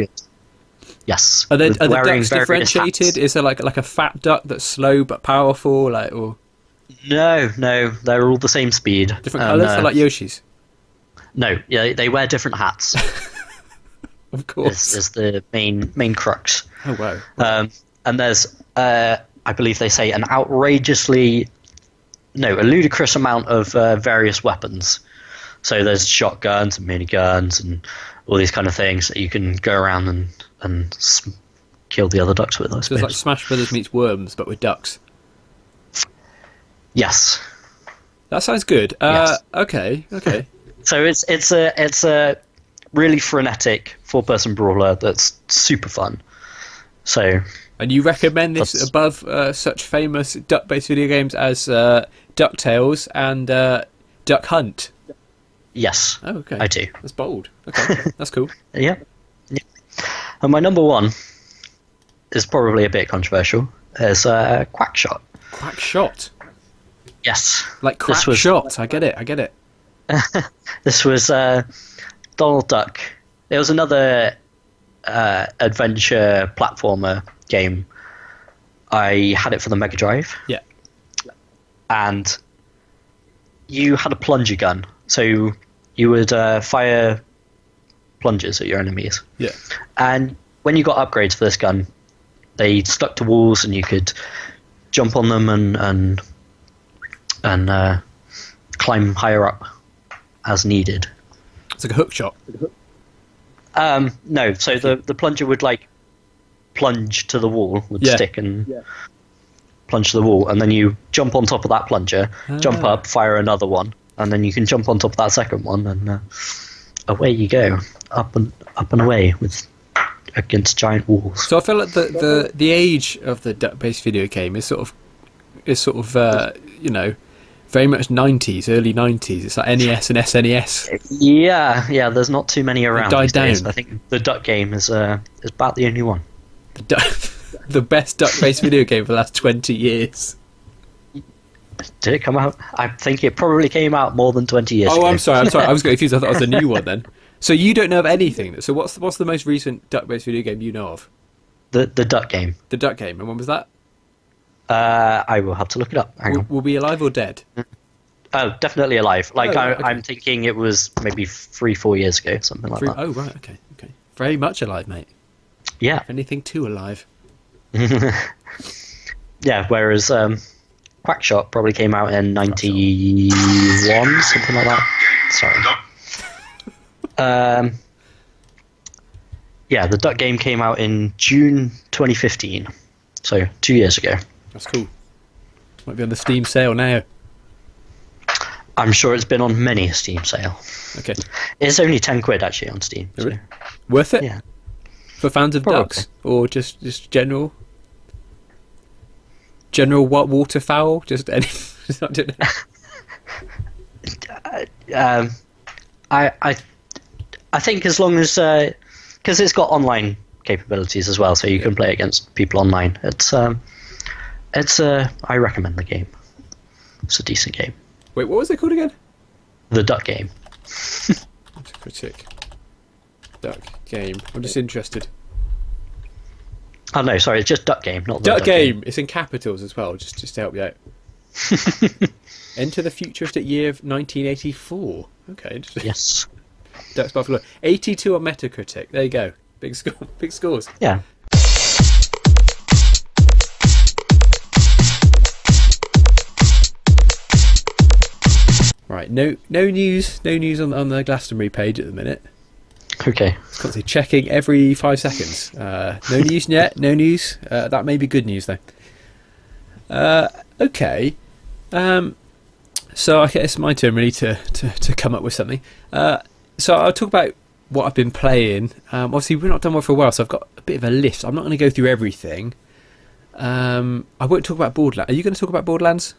B: Yes.
A: Are the
B: wearing
A: ducks
B: various
A: differentiated?
B: hats.
A: Is there like a fat duck that's slow but powerful, like, or
B: No, they're all the same speed.
A: different colours? They're like Yoshis.
B: No, yeah, they wear different hats.
A: Of course.
B: Is the main crux.
A: Oh wow.
B: And there's, I believe they say, a ludicrous amount of various weapons. So there's shotguns and miniguns and all these kind of things that you can go around and kill the other ducks with. I
A: So it's
B: suppose.
A: like Smash Brothers meets Worms, but with ducks.
B: Yes.
A: That sounds good.
B: Yes.
A: Okay.
B: So it's a really frenetic 4-person brawler that's super fun. So.
A: And you recommend this
B: That's-
A: above such famous duck-based video games as DuckTales and Duck Hunt?
B: Yes.
A: Oh, okay.
B: I do.
A: That's bold. Okay, that's cool.
B: Yeah. And my number one is probably a bit controversial. Is Quackshot.
A: Quack Shot.
B: Yes.
A: Like Crack
B: This was-
A: Shot. I get it.
B: This was Donald Duck. It was another adventure platformer game. I had it for the Mega Drive.
A: Yeah.
B: And you had a plunger gun. So you would fire plungers at your enemies.
A: Yeah.
B: And when you got upgrades for this gun, they stuck to walls and you could jump on them and climb higher up as needed.
A: It's like a hook shot.
B: No, so the plunger would like plunge to the wall, would
A: Yeah.
B: stick and plunge to the wall, and then you jump on top of that plunger, jump up, fire another one, and then you can jump on top of that second one, and away you go, up and away against giant walls.
A: So I feel like the age of the duck-based video game is sort of very much 90s, early 90s. It's like NES and SNES.
B: Yeah. There's not too many around.
A: died
B: these days.
A: down.
B: I think the duck game is about the only one.
A: The best duck-based video game for the last 20 years.
B: Did it come out? I think it probably came out more than 20 years ago.
A: Oh, I'm sorry. I was confused. I thought it was a new one then. So you don't know of anything. So what's the most recent duck-based video game you know of?
B: The duck game.
A: The duck game. And when was that?
B: I will have to look it up. Hang on.
A: Will be alive or dead?
B: Oh, definitely alive. Like
A: Oh, okay.
B: I'm thinking it was maybe 3-4 years ago, something like that.
A: Oh, right. Okay. Very much alive, mate.
B: Yeah,
A: If anything, too alive.
B: yeah. Whereas Quackshot probably came out in 91, something like that. Sorry. Yeah, the duck game came out in June 2015, so 2 years ago.
A: That's cool. Might be on the Steam sale now.
B: I'm sure it's been on many a Steam sale.
A: Okay.
B: It's only £10 actually on Steam. So,
A: Worth it?
B: yeah.
A: For fans of
B: Probably.
A: ducks? Or just general? General what waterfowl? Just any... I don't know.
B: I think as long as because it's got online capabilities as well, so you can play against people online. It's I recommend the game. It's a decent game.
A: Wait, what was it called again?
B: The duck game.
A: Critic. Duck game. I'm just interested.
B: Oh no, sorry, it's just duck game, not the
A: Duck game. It's in capitals as well, just to help you out. Enter the futuristic year of 1984. Okay, interesting.
B: Yes.
A: Ducks Buffalo. 82 on Metacritic. There you go. Big score. Big scores.
B: Yeah.
A: Right. No news. No news on the Glastonbury page at the minute.
B: Okay.
A: It's constantly checking every 5 seconds. No news yet. No news. That may be good news though. Okay. So I guess it's my turn really to come up with something. So I'll talk about what I've been playing. Obviously we've not done one for a while, so I've got a bit of a list. I'm not going to go through everything. I won't talk about Borderlands. Are you going to talk about Borderlands?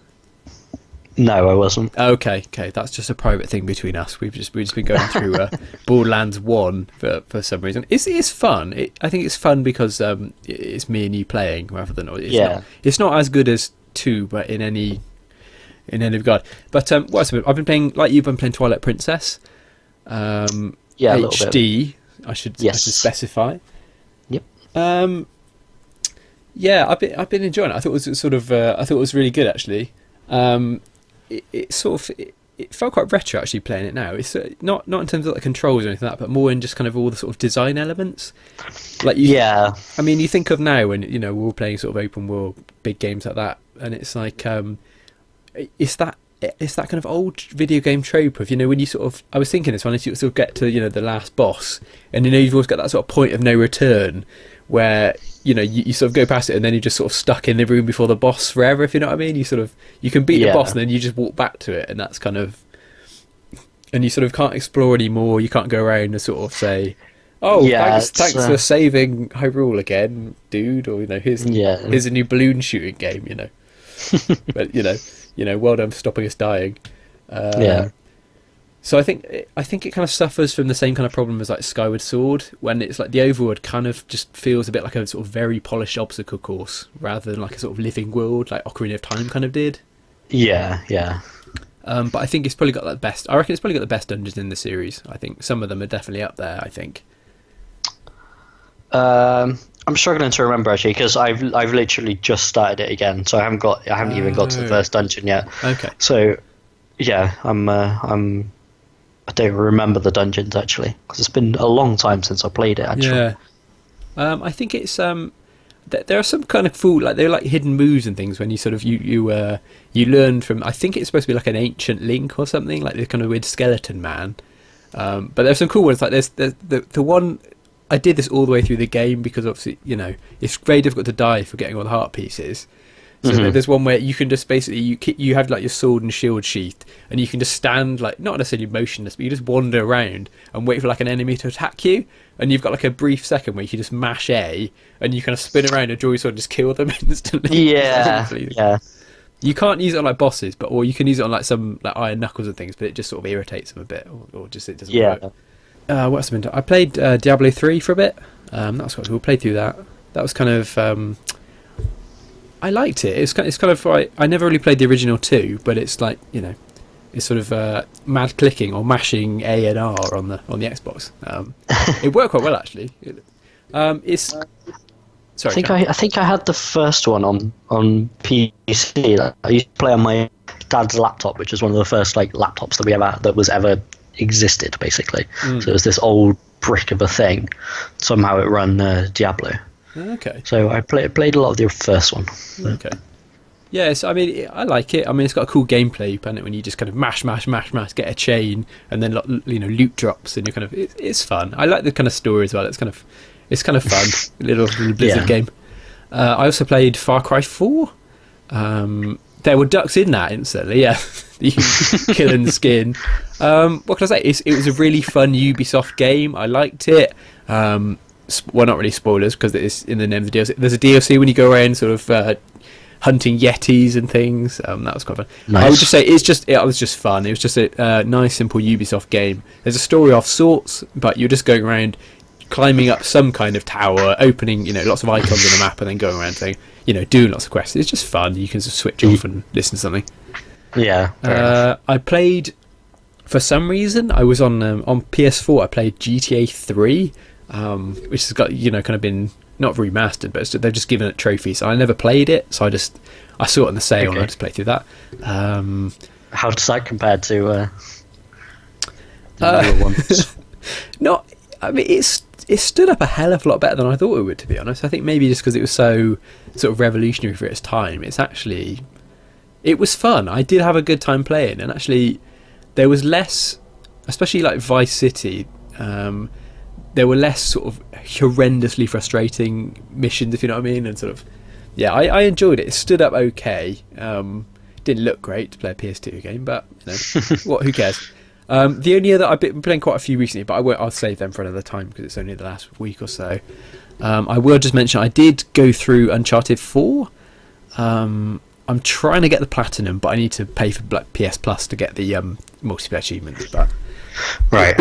B: No, I wasn't.
A: Okay, that's just a private thing between us. We've just been going through Borderlands 1 for some reason. It's fun. I think it's fun because it's me and you playing rather than it's
B: Yeah.
A: It's not as good as 2, but in any regard. But I've been playing, like you've been playing Twilight Princess.
B: Yeah, a little
A: HD.
B: bit.
A: I should
B: Yes.
A: specify.
B: Yep.
A: Yeah, I've been enjoying it. I thought it was really good actually. It felt quite retro actually playing it now. It's not in terms of like controls or anything like that, but more in just kind of all the sort of design elements. Like I mean, you think of now when we're all playing sort of open world big games like that, and it's like it's that kind of old video game trope of when you sort of, I was thinking this one, as you sort of get to the last boss, and you've always got that sort of point of no return where you sort of go past it and then you're just sort of stuck in the room before the boss forever, if you know what I mean. You can beat the boss and then you just walk back to it, and that's kind of, and you sort of can't explore anymore. You can't go around and sort of say, thanks for saving Hyrule again, dude, or here's a new balloon shooting game, but well done for stopping us dying. So I think it kind of suffers from the same kind of problem as like Skyward Sword, when it's like the overworld kind of just feels a bit like a sort of very polished obstacle course rather than like a sort of living world like Ocarina of Time kind of did.
B: Yeah.
A: But I think it's probably got the best. I reckon it's probably got the best dungeons in the series. I think some of them are definitely up there. I think.
B: I'm struggling to remember actually, because I've literally just started it again, so I haven't even got to the first dungeon yet.
A: Okay.
B: So yeah, I don't remember the dungeons actually, because it's been a long time since I played it actually.
A: Yeah. I think it's there are some kind of cool, like they're like hidden moves and things when you sort of you learn from, I think it's supposed to be like an ancient Link or something, like this kind of weird skeleton man. But there's some cool ones, like there's the one, I did this all the way through the game because obviously it's very difficult to die for getting all the heart pieces. So there's one where you can just basically you have like your sword and shield sheathed, and you can just stand like not necessarily motionless, but you just wander around and wait for like an enemy to attack you, and you've got like a brief second where you can just mash A and you kind of spin around and draw your sword and just kill them instantly.
B: Yeah.
A: You can't use it on like bosses, or you can use it on like some like iron knuckles and things, but it just sort of irritates them a bit, or just it doesn't work. What else have I been doing? I played Diablo 3 for a bit. That was quite cool. Played through that. That was kind of I liked it. It's kind of like, I never really played the original 2, but it's like it's sort of mad clicking or mashing A and R on the Xbox. It worked quite well actually. It's sorry.
B: I think I had the first one on PC. Like, I used to play on my dad's laptop, which was one of the first like laptops that was ever existed basically. So it was this old brick of a thing. Somehow it ran Diablo.
A: Okay.
B: So I played a lot of the first one.
A: Okay. Yes, I mean I like it. I mean it's got a cool gameplay loop, and when you just kind of mash, get a chain, and then loot drops, and you're kind of it's fun. I like the kind of story as well. It's kind of fun. little Blizzard game. I also played Far Cry 4. There were ducks in that instantly. Yeah, you kill and skin. What can I say? It was a really fun Ubisoft game. I liked it. Well, not really spoilers because it's in the name of the DLC. There's a DLC when you go around sort of hunting yetis and things. That was quite fun. Nice. I would just say it was just fun. It was just a nice, simple Ubisoft game. There's a story of sorts, but you're just going around, climbing up some kind of tower, opening lots of icons on the map, and then going around saying doing lots of quests. It's just fun. You can just switch off and listen to something. Yeah. I played, for some reason, I was on PS4. I played GTA 3. Which has got kind of been not remastered, but they've just given it trophies. I never played it, so I saw it on the sale and I just played through that.
B: How does that compare to the other ones?
A: Not, I mean, it stood up a hell of a lot better than I thought it would, to be honest. I think maybe just because it was so sort of revolutionary for its time. It was fun. I did have a good time playing, and actually there was less, especially like Vice City. There were less sort of horrendously frustrating missions, if you know what I mean, and sort of, yeah, I enjoyed it. It stood up okay. Didn't look great to play a PS2 game, but who cares? The only other, I've been playing quite a few recently, but I'll save them for another time because it's only the last week or so. I will just mention I did go through Uncharted 4. I'm trying to get the platinum, but I need to pay for PS Plus to get the multiplayer achievements. But
B: right,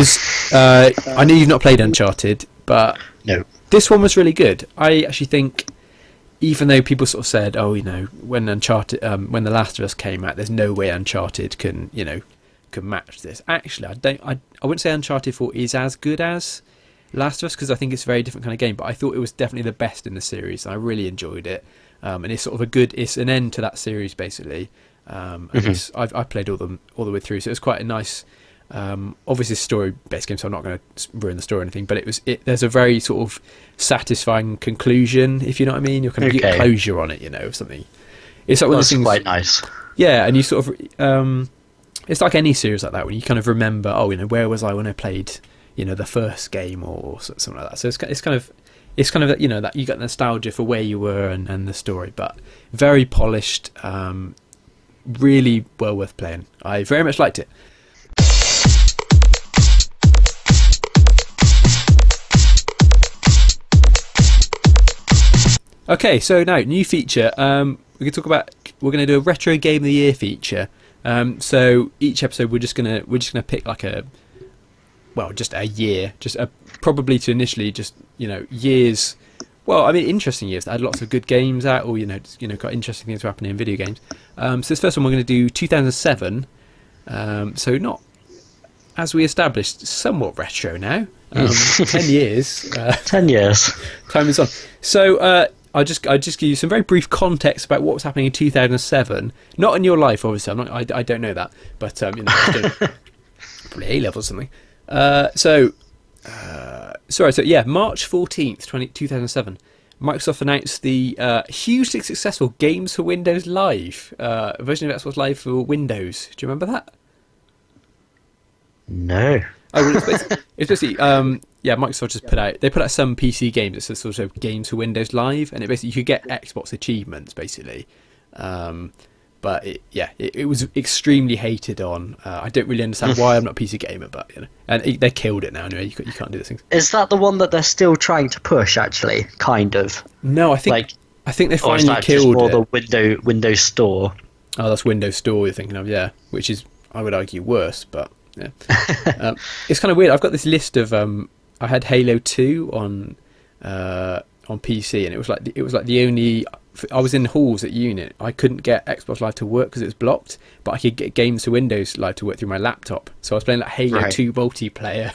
A: I know you've not played Uncharted, but
B: no,
A: this one was really good. I actually think even though people sort of said, oh, when Uncharted, when The Last of Us came out, there's no way Uncharted can match this. Actually, I wouldn't say Uncharted 4 is as good as Last of Us, because I think it's a very different kind of game, but I thought it was definitely the best in the series. I really enjoyed it, and it's sort of it's an end to that series basically. And I've played all the way through, so it was quite a nice. Obviously, it's a story-based game, so I'm not going to ruin the story or anything. But there's a very sort of satisfying conclusion, if you know what I mean. You're kind of get closure on it, of something. It's like one of those things.
B: Quite nice.
A: Yeah, and you sort of. It's like any series like that when you kind of remember, where was I when I played, the first game or something like that. So it's kind of that you get nostalgia for where you were and the story, but very polished, really well worth playing. I very much liked it. Okay, so now new feature. We're going to do a retro game of the year feature. So each episode we're just gonna pick like just a year, probably to initially just years. Well, I mean, interesting years that had lots of good games out, or got interesting things happening in video games. So this first one we're going to do 2007. So not, as we established, somewhat retro now. 10 years.
B: 10 years.
A: Time is on. So I'll just give you some very brief context about what was happening in 2007. Not in your life, obviously. I don't know that, but probably A level or something. So March 14th, 2007, Microsoft announced the hugely successful Games for Windows Live version of Xbox Live for Windows. Do you remember that?
B: No.
A: Oh, well, it's basically Microsoft just put out some PC games. It's a sort of Games for Windows Live, and you could get Xbox achievements basically. But it was extremely hated on. I don't really understand why. I'm not a PC gamer, but and they killed it now. Anyway, you can't do these things.
B: Is that the one that they're still trying to push? Actually, kind of.
A: No, I think they finally killed it.
B: Or the Windows Store.
A: Oh, that's Windows Store you're thinking of, yeah. Which is, I would argue, worse, but. Yeah, it's kind of weird. I've got this list of I had Halo 2 on PC, and it was like the only. I was in halls at uni. I couldn't get Xbox Live to work because it was blocked, but I could get Games to Windows Live to work through my laptop. So I was playing like Halo 2 multiplayer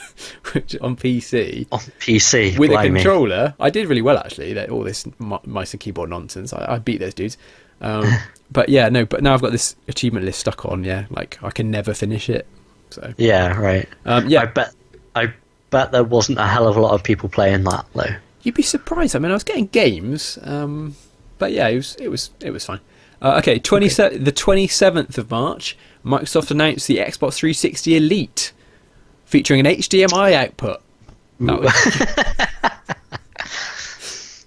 A: on PC.
B: On PC
A: with a controller. I did really well actually. All this mice and keyboard nonsense. I beat those dudes. But now I've got this achievement list stuck on. Yeah, like I can never finish it. So.
B: Yeah, right. I bet there wasn't a hell of a lot of people playing that though.
A: You'd be surprised. I mean, I was getting games, but yeah, it was fine. The 27th of March, Microsoft announced the Xbox 360 Elite, featuring an HDMI output.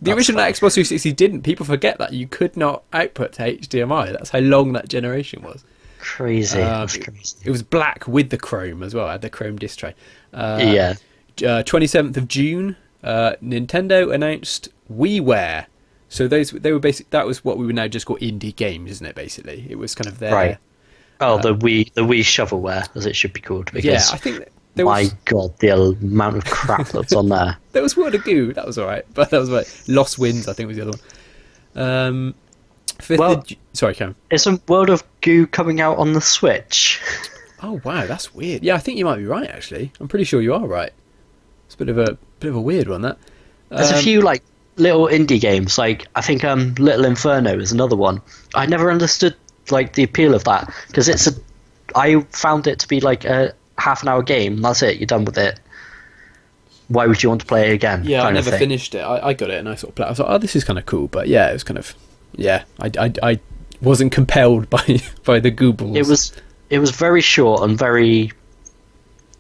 A: The original Xbox 360 didn't. People forget that you could not output to HDMI. That's how long that generation was.
B: Crazy. That's crazy.
A: It was black with the Chrome as well. I had the Chrome disc tray. 27th of June, Nintendo announced WiiWare. So they were basically, that was what we would now just call indie games, isn't it? Basically, it was kind of their
B: right. Oh, the Wii shovelware, as it should be called. Because
A: I think
B: God, the amount of crap that's on there.
A: There was World of Goo. That was all right, but that was right. Lost Winds, I think, was the other one. Sorry, Cam.
B: Isn't World of Goo coming out on the Switch?
A: Oh wow, that's weird. Yeah, I think you might be right. Actually, I'm pretty sure you are right. It's a bit of a weird one. That
B: there's a few like little indie games. Like I think Little Inferno is another one. I never understood like the appeal of that because I found it to be like a half an hour game. That's it. You're done with it. Why would you want to play it again?
A: Yeah, I never finished it. I got it and I sort of played. I was like, oh, this is kind of cool. But yeah, it was kind of. Yeah, I wasn't compelled by the Goobles. It was
B: very short and very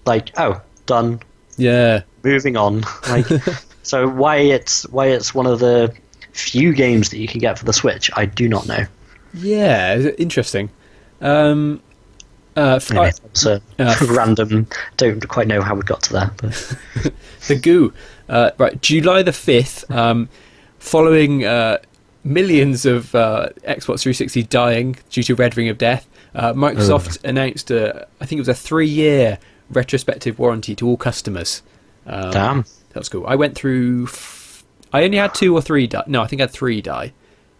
B: like, oh, done.
A: Yeah.
B: Moving on. Like so why it's one of the few games that you can get for the Switch, I do not know.
A: Yeah, interesting.
B: It's a random, don't quite know how we got to that. But.
A: The Goo. Right, July the 5th, following millions of Xbox 360 dying due to Red Ring of Death, Microsoft announced I think it was a 3-year retrospective warranty to all customers.
B: Damn.
A: That was cool. I went through I only had 2 or 3 die. No, I think I had 3 die.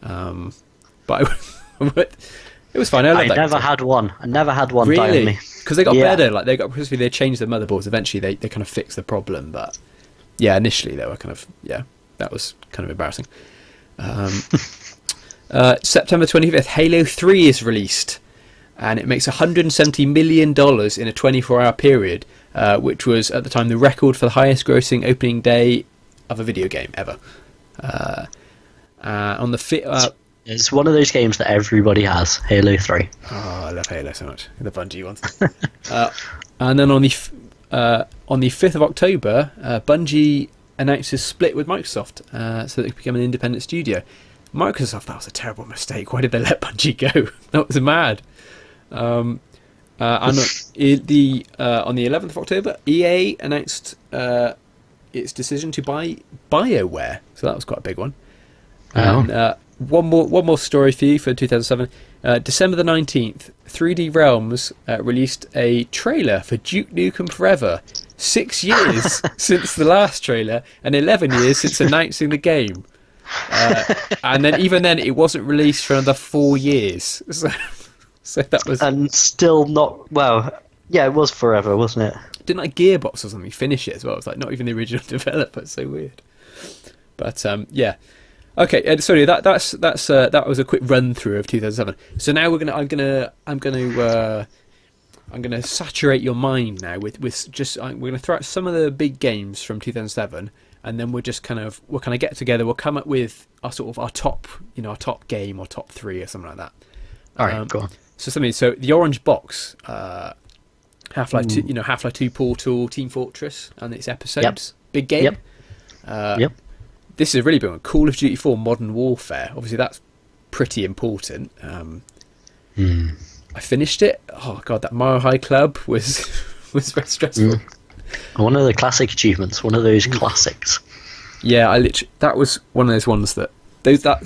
A: But it was fine. I
B: never had one. I never had one die on
A: Really?
B: me.
A: Because they got better. Like they changed the motherboards. Eventually, they kind of fixed the problem. But yeah, initially they were kind of that was kind of embarrassing. September 25th, Halo 3 is released, and it makes $170 million in a 24-hour period, which was at the time the record for the highest grossing opening day of a video game ever. On the
B: It's one of those games that everybody has, Halo 3.
A: Oh, I love Halo so much, the Bungie ones. And then on the 5th of October, Bungie announces split with Microsoft, so they become an independent studio. Microsoft, that was a terrible mistake. Why did they let Bungie go? That was mad. And on the 11th of October, EA announced its decision to buy BioWare, so that was quite a big one. And one more story for you for 2007. December the 19th, 3D Realms released a trailer for Duke Nukem Forever. 6 years since the last trailer, and 11 years since announcing the game. And then even then, it wasn't released for another 4 years. So that was...
B: And still not... Well, yeah, it was forever, wasn't it?
A: Didn't like Gearbox or something finish it as well? It's like not even the original developer. It's so weird. But yeah. Okay, sorry. That was a quick run through of 2007. So now I'm gonna saturate your mind now with just we're gonna throw out some of the big games from 2007, and then we'll kind of get together. We'll come up with our top game or top 3 or something like that.
B: All right, go on.
A: So the Orange Box, Half-Life 2, Half-Life 2 Portal, Team Fortress, and its episodes. Yep. Big game.
B: Yep.
A: This is a really big one. Call of Duty 4 Modern Warfare. Obviously, that's pretty important. I finished it. Oh god, that Mile High Club was very stressful.
B: One of the classic achievements. One of those classics.
A: Yeah, that was one of those ones that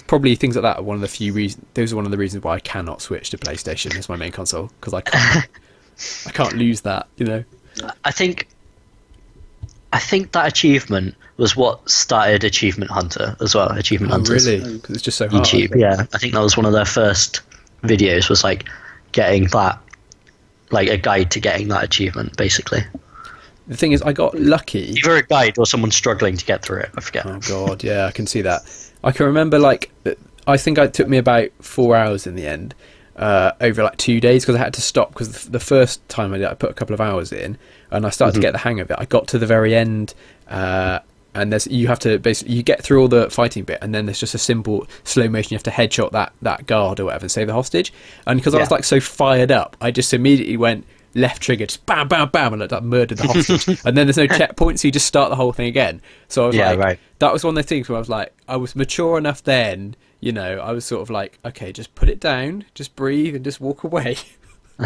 A: probably things like that are one of the few reasons. Those are one of the reasons why I cannot switch to PlayStation as my main console, because I can't lose that.
B: I think that achievement was what started Achievement Hunter as well. Achievement Hunters.
A: Really? Because it's just so hard.
B: YouTube. Yeah, I think that was one of their first videos. Was like getting that, like a guide to getting that achievement, basically.
A: The thing is, I got lucky.
B: Either a guide or someone struggling to get through it. I forget.
A: Oh god, yeah, I can see that. I can remember, I think it took me about 4 hours in the end, over 2 days, because I had to stop, because the first time I did, I put a couple of hours in, and I started to get the hang of it. I got to the very end, and you have to basically, you get through all the fighting bit, and then there's just a simple slow motion. You have to headshot that guard or whatever and save the hostage. And because I was so fired up, I just immediately went left trigger, just bam, bam, bam, and murdered the hostage. And then there's no checkpoint, so you just start the whole thing again. So I was that was one of the things where I was mature enough then. I was sort of like, okay, just put it down, just breathe, and just walk away.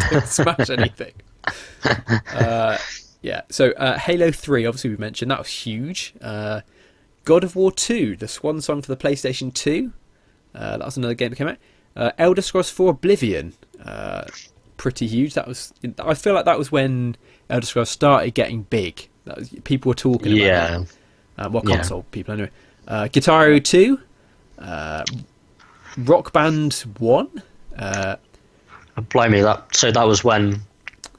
A: Don't smash anything. Yeah, so Halo 3, obviously we mentioned, that was huge. God of War 2, the swan song for the PlayStation 2. That was another game that came out. Elder Scrolls 4 Oblivion, pretty huge. I feel like that was when Elder Scrolls started getting big. People were talking about it. What console? People anyway. Guitar Hero 2, Rock Band 1.
B: Blimey, that was when...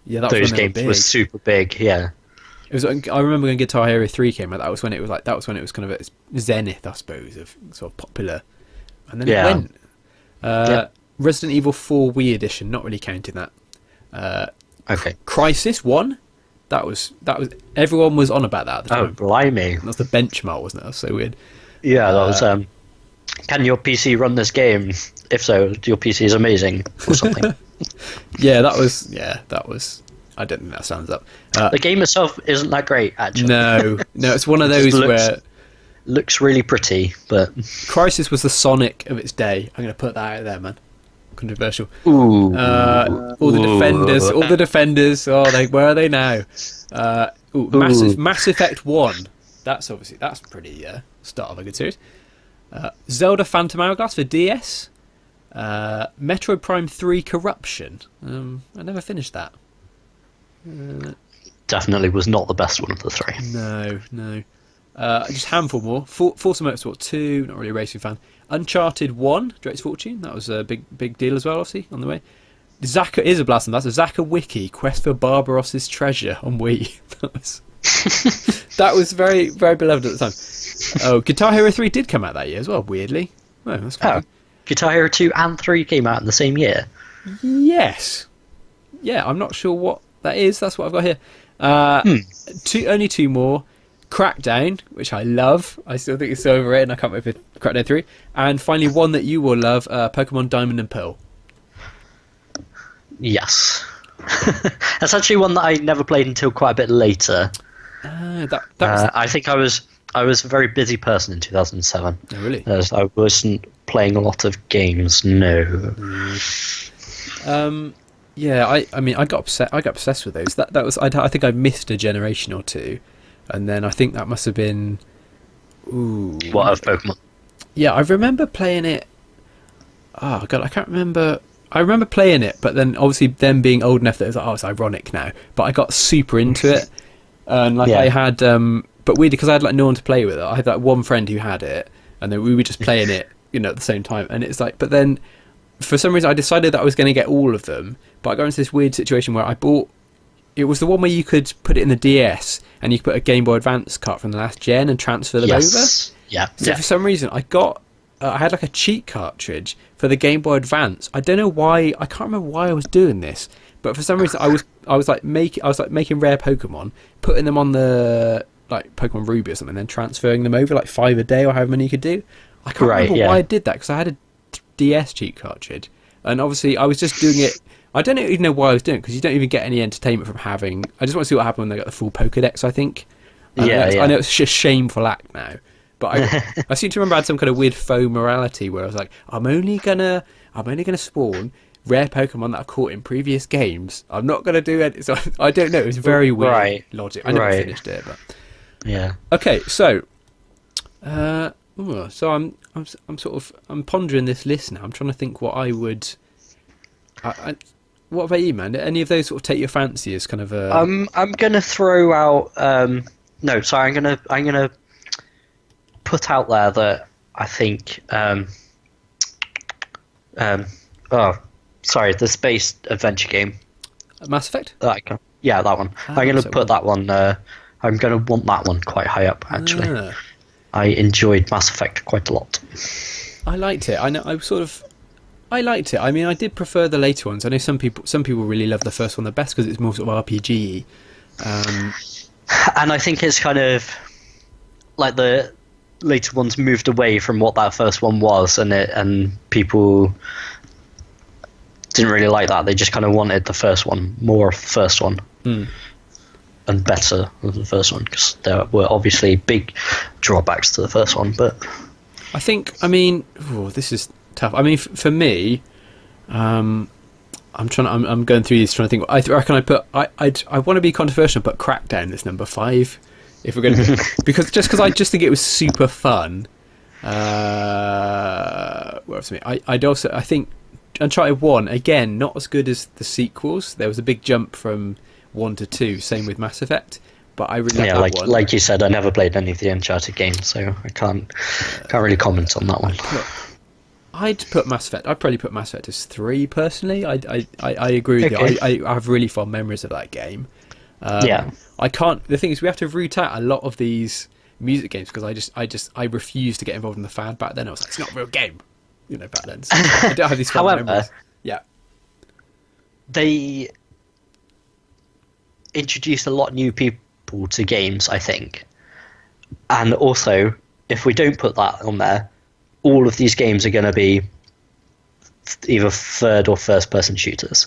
B: Yeah, those games were super big. Yeah,
A: it was. I remember when Guitar Hero 3 came out. That was when it was kind of its zenith, I suppose, of sort of popular. And then it went. Resident Evil 4 Wii Edition, not really counting that.
B: Okay.
A: Crisis 1. That was. Everyone was on about that at the time.
B: Oh, blimey!
A: That was the benchmark, wasn't it? That was so weird.
B: Yeah, that was. Can your PC run this game? If so, your PC is amazing or something.
A: That was. I don't think that sounds up.
B: The game itself isn't that great, actually.
A: No, it's one of those where
B: looks really pretty, but
A: Crisis was the Sonic of its day. I'm going to put that out there, man. Controversial.
B: Ooh.
A: All the defenders. Oh, where are they now? Mass Effect 1. That's pretty start of a good series. Zelda Phantom Hourglass for DS. Metroid Prime 3 Corruption. I never finished that.
B: Definitely was not the best one of the three.
A: No. Just a handful more. Forza Motorsport 2, not really a racing fan. Uncharted 1, Drake's Fortune, that was a big deal as well, obviously, on the way. Zaka is a blast, and that's a Zaka Wiki, Quest for Barbaros's Treasure on Wii. That was very, very beloved at the time. Oh, Guitar Hero 3 did come out that year as well, weirdly. Oh, that's cool.
B: Oh, Guitar Hero 2 and 3 came out in the same year.
A: Yes. Yeah, I'm not sure what that is. That's what I've got here. Only two more. Crackdown, which I love. I still think it's so overrated, and I can't wait for Crackdown 3. And finally, one that you will love, Pokemon Diamond and Pearl.
B: Yes. That's actually one that I never played until quite a bit later. I think I was a very busy person in 2007.
A: Oh, really?
B: As I wasn't playing a lot of games. No.
A: Yeah, I mean, I got obsessed with those. That was. I think I missed a generation or two, and then I think that must have been. Ooh.
B: What of Pokemon?
A: Yeah, I remember playing it. Oh god, I can't remember. I remember playing it, but then obviously them being old enough that it was like, oh, it's ironic now. But I got super into it, and I had, but weirdly because I had like no one to play with it. I had like one friend who had it, and then we were just playing it, at the same time. And it's like, but then for some reason I decided that I was going to get all of them, but I got into this weird situation where I bought. It was the one where you could put it in the DS, and you could put a Game Boy Advance cart from the last gen and transfer them over.
B: Yeah.
A: So for some reason I had like a cheat cartridge for the Game Boy Advance. I don't know why. I can't remember why I was doing this, but for some reason I was making rare Pokemon, putting them on the like Pokemon Ruby or something, and then transferring them over like 5 a day or however many you could do. I can't remember why I did that because I had a DS cheat cartridge, and obviously I was just doing it. I don't even know why I was doing it because you don't even get any entertainment from having. I just want to see what happened when they got the full Pokédex. I think. I know it's just a shameful act now. But I seem to remember I had some kind of weird faux morality where I was like, I'm only gonna spawn rare Pokemon that I caught in previous games. I'm not gonna do it. So I don't know. It was very weird logic. I never finished it, but
B: yeah.
A: Okay, so I'm pondering this list now. I'm trying to think what I would. What about you, man? Any of those sort of take your fancy as kind of a?
B: I'm gonna throw out. No, sorry. I'm gonna put out there that I think the space adventure game,
A: Mass Effect.
B: that one. I'm going to put that one. I'm going to want that one quite high up. Actually, I enjoyed Mass Effect quite a lot.
A: I liked it. I liked it. I mean, I did prefer the later ones. I know some people really love the first one the best because it's more sort of RPG.
B: And I think it's kind of like the later ones moved away from what that first one was, and people didn't really like that. They just kind of wanted the first one, more of the first one, and better than the first one, because there were obviously big drawbacks to the first one. But this is tough. I mean, for me, I'm going through these trying to think. I reckon I want to be controversial, but Crackdown is number 5. If we're going to, because I just think it was super fun. What else? I think Uncharted 1 again, not as good as the sequels. There was a big jump from 1 to 2. Same with Mass Effect, but I really like that one. Like you said, I never played any of the Uncharted games, so I can't really comment on that one.
A: I'd put Mass Effect. I'd probably put Mass Effect as 3 personally. I agree with you. I have really fond memories of that game. I can't. The thing is, we have to root out a lot of these music games because I refused to get involved in the fad back then. I was like, it's not a real game, back then. So I don't have these fond memories. Yeah,
B: they introduced a lot of new people to games, I think, and also if we don't put that on there, all of these games are going to be either third or first person shooters,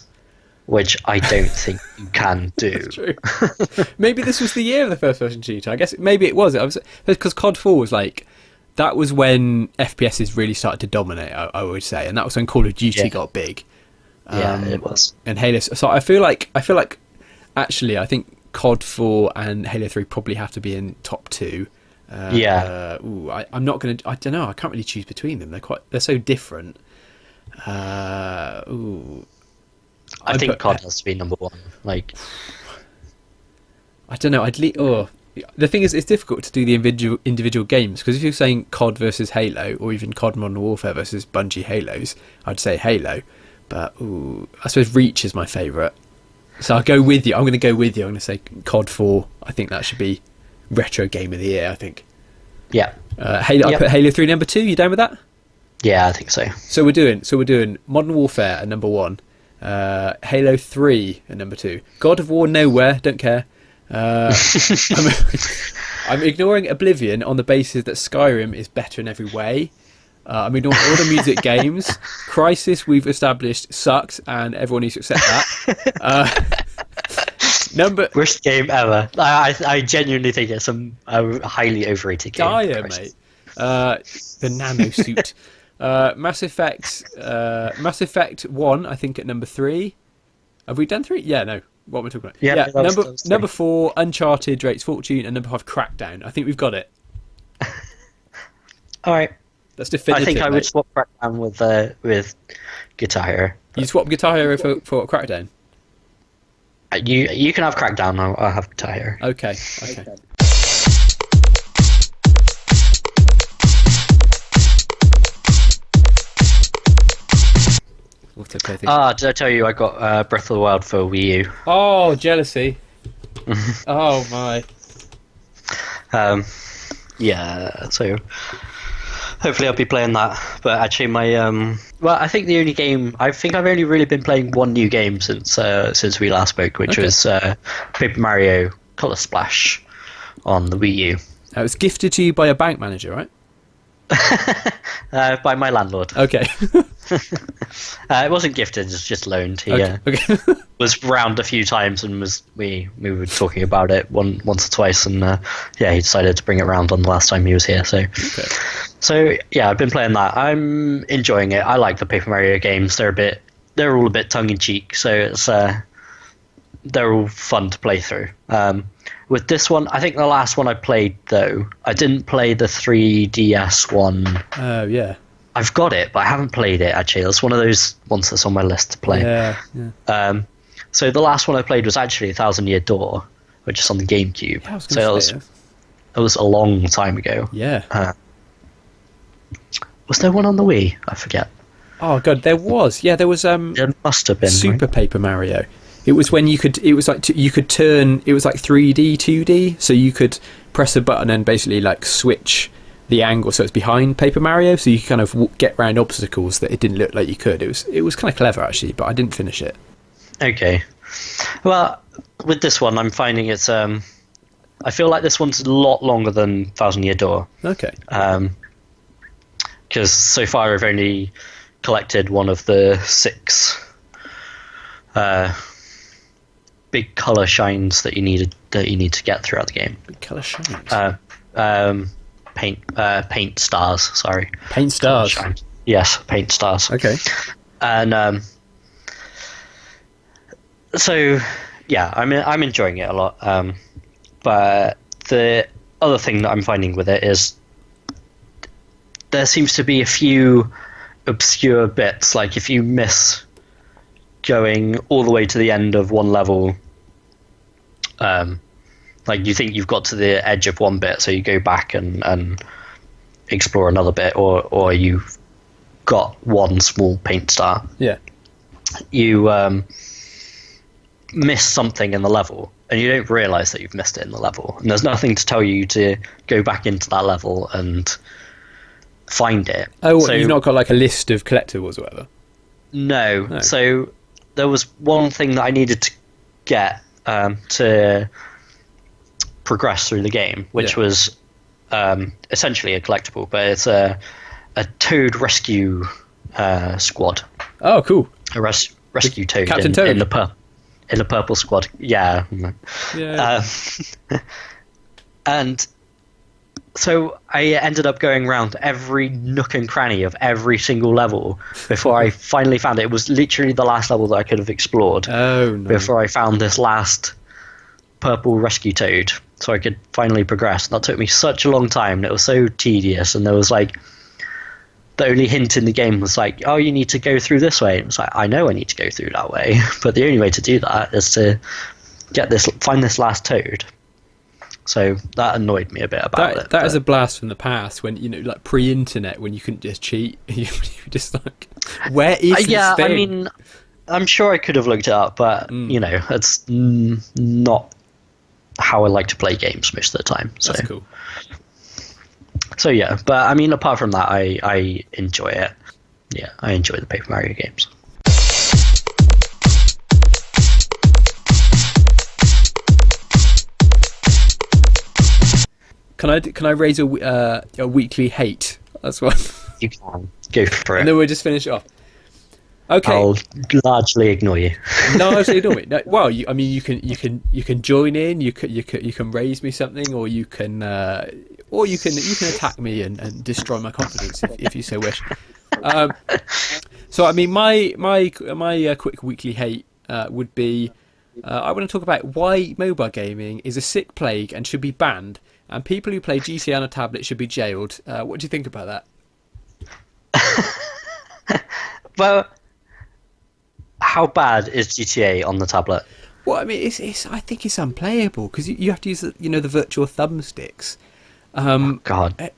B: which I don't think you can do.
A: That's true. Maybe this was the year of the first person shooter. I guess maybe it was. Because COD 4 was like, that was when FPSs really started to dominate, I would say, and that was when Call of Duty got big.
B: It was.
A: And Halo. So I feel like actually I think COD 4 and Halo 3 probably have to be in top 2. I'm not gonna. I don't know. I can't really choose between them. They're so different.
B: I think COD has to be number 1. Like,
A: I don't know. the thing is, it's difficult to do the individual games, because if you're saying COD versus Halo, or even COD Modern Warfare versus Bungie Halos, I'd say Halo. But I suppose Reach is my favourite. So I'll go with you. I'm going to go with you. I'm going to say COD 4. I think that should be retro game of the year, I think.
B: Yeah.
A: Halo. Yep. I put Halo 3 number 2. You down with that?
B: Yeah, I think so.
A: So we're doing Modern Warfare at number 1. Halo 3 at number 2. God of War nowhere. Don't care. I'm ignoring Oblivion on the basis that Skyrim is better in every way. I'm ignoring all the music games. Crisis, we've established, sucks, and everyone needs to accept that.
B: Worst game ever. I genuinely think it's a highly overrated game.
A: Dire, mate. The nano suit. Mass Effect 1, I think, at number 3. Have we done 3? Yeah, no. What am I talking about?
B: Yeah,
A: number 4, Uncharted, Drake's Fortune, and number 5, Crackdown. I think we've got it.
B: All right.
A: That's definitive.
B: I think I would swap Crackdown with Guitar Hero.
A: You swap Guitar Hero for Crackdown?
B: You can have Crackdown. I'll have Guitar Hero.
A: Okay.
B: Did I tell you I got Breath of the Wild for Wii U?
A: Oh, jealousy. Oh my.
B: Yeah, so hopefully I'll be playing that. But actually I think the only game I've only really been playing one new game since we last spoke, which was Paper Mario Color Splash on the Wii U.
A: It was gifted to you by a bank manager, right?
B: By my landlord.
A: Okay.
B: It wasn't gifted; it's just loaned. He was round a few times, and we were talking about it once or twice, and he decided to bring it round on the last time he was here. So I've been playing that. I'm enjoying it. I like the Paper Mario games. They're all a bit tongue in cheek, so it's they're all fun to play through. With this one, I think the last one I played, though, I didn't play the 3DS one.
A: Oh, yeah.
B: I've got it, but I haven't played it, actually. It's one of those ones that's on my list to play.
A: Yeah.
B: So the last one I played was actually 1,000 Year Door, which is on the GameCube.
A: Yeah,
B: it was a long time ago.
A: Yeah.
B: Was there one on the Wii? I forget.
A: Oh, God, there was. Yeah, there was...
B: There must have been.
A: Super Paper Mario. It was when you could turn, it was like 3D, 2D, so you could press a button and basically like switch the angle so it's behind Paper Mario, so you could kind of get around obstacles that it didn't look like you could. It was kind of clever, actually, but I didn't finish it. Okay.
B: Well, with this one, I'm finding it's, I feel like this one's a lot longer than 1,000 Year Door.
A: Okay.
B: Because so far I've only collected one of the 6... big color shines that you need to get throughout the game.
A: Big color shines.
B: Paint stars. Sorry.
A: Paint stars.
B: Yes, paint stars.
A: Okay.
B: And so yeah, I'm enjoying it a lot. But the other thing that I'm finding with it is there seems to be a few obscure bits. Like if you miss going all the way to the end of one level, like you think you've got to the edge of one bit, so you go back and explore another bit, or you've got one small paint star.
A: Yeah.
B: You miss something in the level, and you don't realise that you've missed it in the level, and there's nothing to tell you to go back into that level and find it.
A: Oh, so you've not got like a list of collectibles or whatever?
B: No. So there was one thing that I needed to get to progress through the game, which was essentially a collectible, but it's a Toad rescue squad.
A: Oh, cool!
B: A rescue Toad,
A: Captain Toad
B: in the purple squad. Yeah.
A: Yeah.
B: And so I ended up going around every nook and cranny of every single level before I finally found it. It was literally the last level that I could have explored.
A: Oh, no.
B: Before I found this last purple rescue Toad, so I could finally progress. And that took me such a long time, and it was so tedious. And there was like, the only hint in the game was like, oh, you need to go through this way. And it was like, I know I need to go through that way, but the only way to do that is to find this last Toad. So that annoyed me a bit about it.
A: That is a blast from the past when, like pre-internet, when you couldn't just cheat. You were just like, where is this
B: yeah,
A: thing?
B: I mean, I'm sure I could have looked it up, but, it's not how I like to play games most of the time. So.
A: That's cool.
B: So yeah, but I mean, apart from that, I enjoy it. Yeah, I enjoy the Paper Mario games.
A: Can I raise a weekly hate? That's what.
B: You can go for it.
A: And then we'll just finish it off. Okay.
B: I'll largely ignore you.
A: No, actually, ignore me. No, well, you can join in. You can raise me something, or you can attack me and destroy my confidence if you so wish. So I mean, my quick weekly hate would be I want to talk about why mobile gaming is a sick plague and should be banned, and people who play GTA on a tablet should be jailed. What do you think about that?
B: Well, how bad is GTA on the tablet?
A: Well, I mean, I think it's unplayable because you have to use the virtual thumbsticks.
B: Oh, God,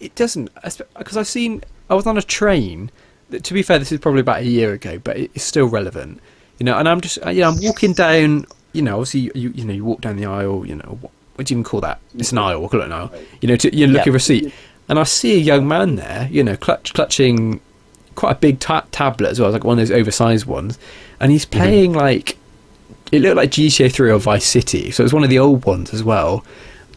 A: it doesn't, because I was on a train. To be fair, this is probably about a year ago, but it's still relevant, and I'm just, I'm walking down, obviously you walk down the aisle, what do you even call that? It's an aisle, we'll call it an aisle, look at your receipt, and I see a young man there, clutching quite a big tablet as well, like one of those oversized ones, and he's playing like, it looked like GTA 3 or Vice City, so it was one of the old ones as well,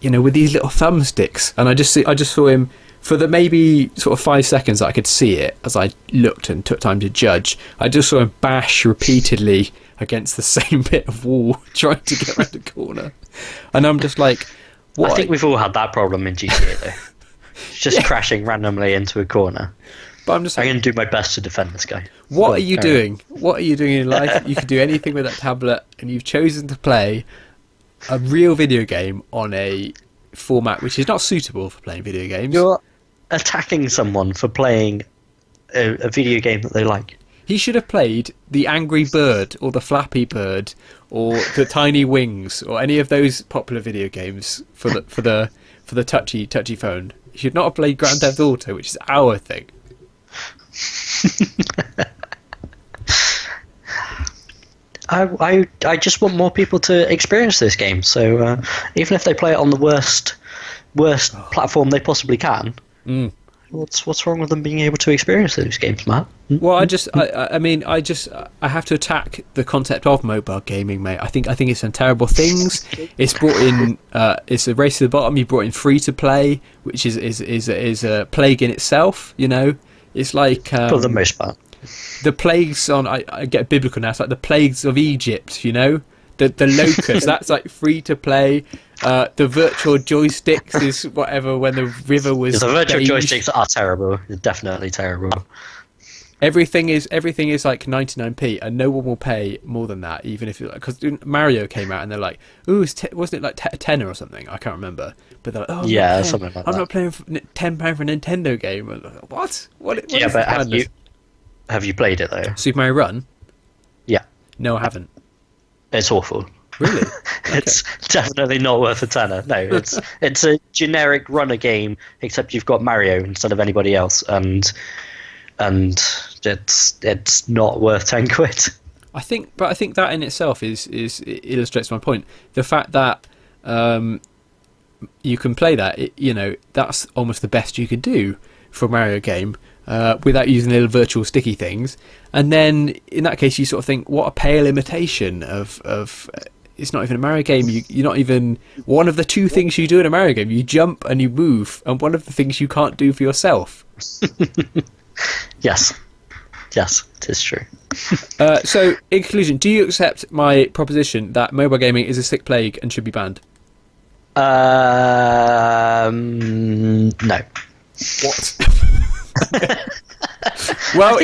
A: with these little thumbsticks, and I just saw him for the maybe sort of 5 seconds that I could see it as I looked and took time to judge. I just saw him bash repeatedly against the same bit of wall trying to get around the corner, and I'm just like, what?
B: I think we've all had that problem in GTA though. Just crashing randomly into a corner.
A: But I'm going
B: to do my best to defend this guy.
A: What are you doing? What are you doing in life? You can do anything with that tablet, and you've chosen to play a real video game on a format which is not suitable for playing video games.
B: You're attacking someone for playing a video game that they like.
A: He should have played the Angry Bird or the Flappy Bird or the Tiny Wings or any of those popular video games for the touchy phone. He should not have played Grand Theft Auto, which is our thing.
B: I just want more people to experience this game. So even if they play it on the worst platform they possibly can, what's wrong with them being able to experience those games, Matt?
A: Well, I have to attack the concept of mobile gaming, mate. I think it's done terrible things. It's brought in it's a race to the bottom. You brought in free to play, which is a plague in itself. It's like
B: for the most part.
A: The plagues on, I get biblical now, it's like the plagues of Egypt, the locusts, that's like free to play. The virtual joysticks is whatever when the river was
B: the virtual
A: beige.
B: joysticks are terrible. They're definitely terrible.
A: Everything is like 99p, and no one will pay more than that, even if because Mario came out and they're like, ooh, wasn't it like a tenner or something? I can't remember, but they're like, oh,
B: something like that.
A: I'm not playing for £10 for a Nintendo game. Like, what? What
B: yeah,
A: is
B: but
A: madness?
B: Have you played it though?
A: Super Mario Run?
B: Yeah.
A: No, I haven't.
B: It's awful.
A: Really? Okay.
B: It's definitely not worth a tenner. No, it's a generic runner game, except you've got Mario instead of anybody else, and it's not worth 10 quid.
A: I think that in itself it illustrates my point. The fact that you can play that, that's almost the best you could do for a Mario game. Without using little virtual sticky things, and then in that case you sort of think, what a pale imitation of it's not even a Mario game. You're not even one of the two things you do in a Mario game. You jump and you move, and one of the things you can't do for yourself.
B: Yes, it is true.
A: So in conclusion, do you accept my proposition that mobile gaming is a sick plague and should be banned?
B: No.
A: What? Well,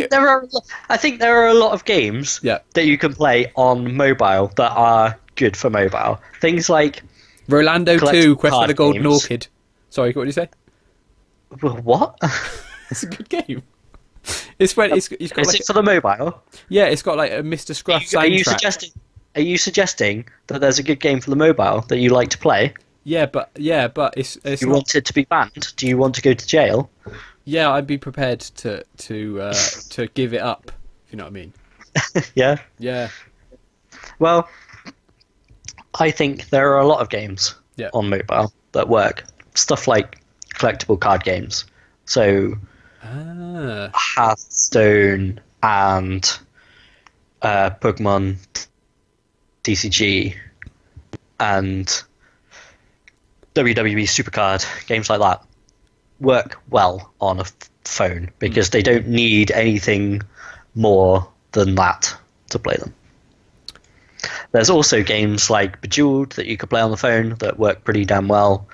B: I think there are a lot of games that you can play on mobile that are good for mobile. Things like
A: Rolando 2, Quest for the Golden
B: games.
A: Orchid. Sorry, what did you say?
B: What?
A: It's a good game. It's got
B: is
A: like
B: it for the mobile?
A: Yeah, it's got like a Mr. Scruff soundtrack.
B: Are you suggesting that there's a good game for the mobile that you like to play?
A: but it's
B: You
A: not.
B: want it to be banned? Do you want to go to jail?
A: Yeah, I'd be prepared to give it up. If you know what I mean.
B: Yeah.
A: Yeah.
B: Well, I think there are a lot of games
A: Yeah.
B: on mobile that work. Stuff like collectible card games. So
A: Ah.
B: Hearthstone and Pokemon TCG and WWE Supercard, games like that, work well on a phone because they don't need anything more than that to play them. There's also games like Bejeweled that you could play on the phone that work pretty damn well.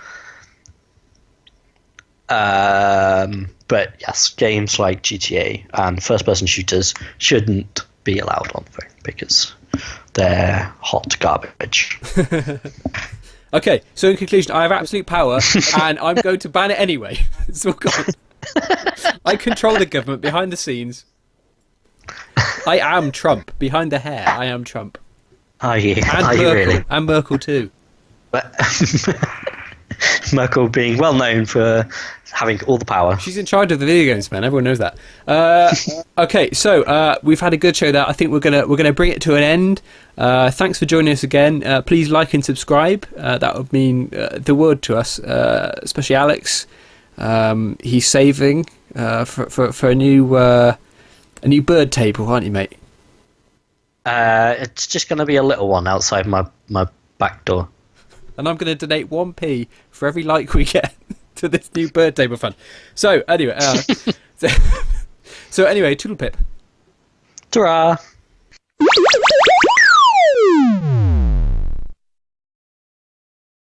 B: But yes, games like GTA and first-person shooters shouldn't be allowed on the phone because they're hot garbage.
A: Okay, so in conclusion, I have absolute power, and I'm going to ban it anyway. It's all gone. I control the government behind the scenes. I am Trump. Behind the hair, I am Trump.
B: Are you?
A: And
B: Are
A: Merkel.
B: you really?
A: And Merkel too.
B: But Merkel being well known for having all the power.
A: She's in charge of the video games, man. Everyone knows that. Okay, so we've had a good show there. I think we're gonna bring it to an end. Thanks for joining us again. Please like and subscribe. That would mean the world to us, especially Alex. He's saving for a new bird table, aren't you, mate?
B: It's just going to be a little one outside my back door.
A: And I'm going to donate 1p for every like we get to this new bird table fund. So anyway, Toodle Pip.
B: Ta-ra!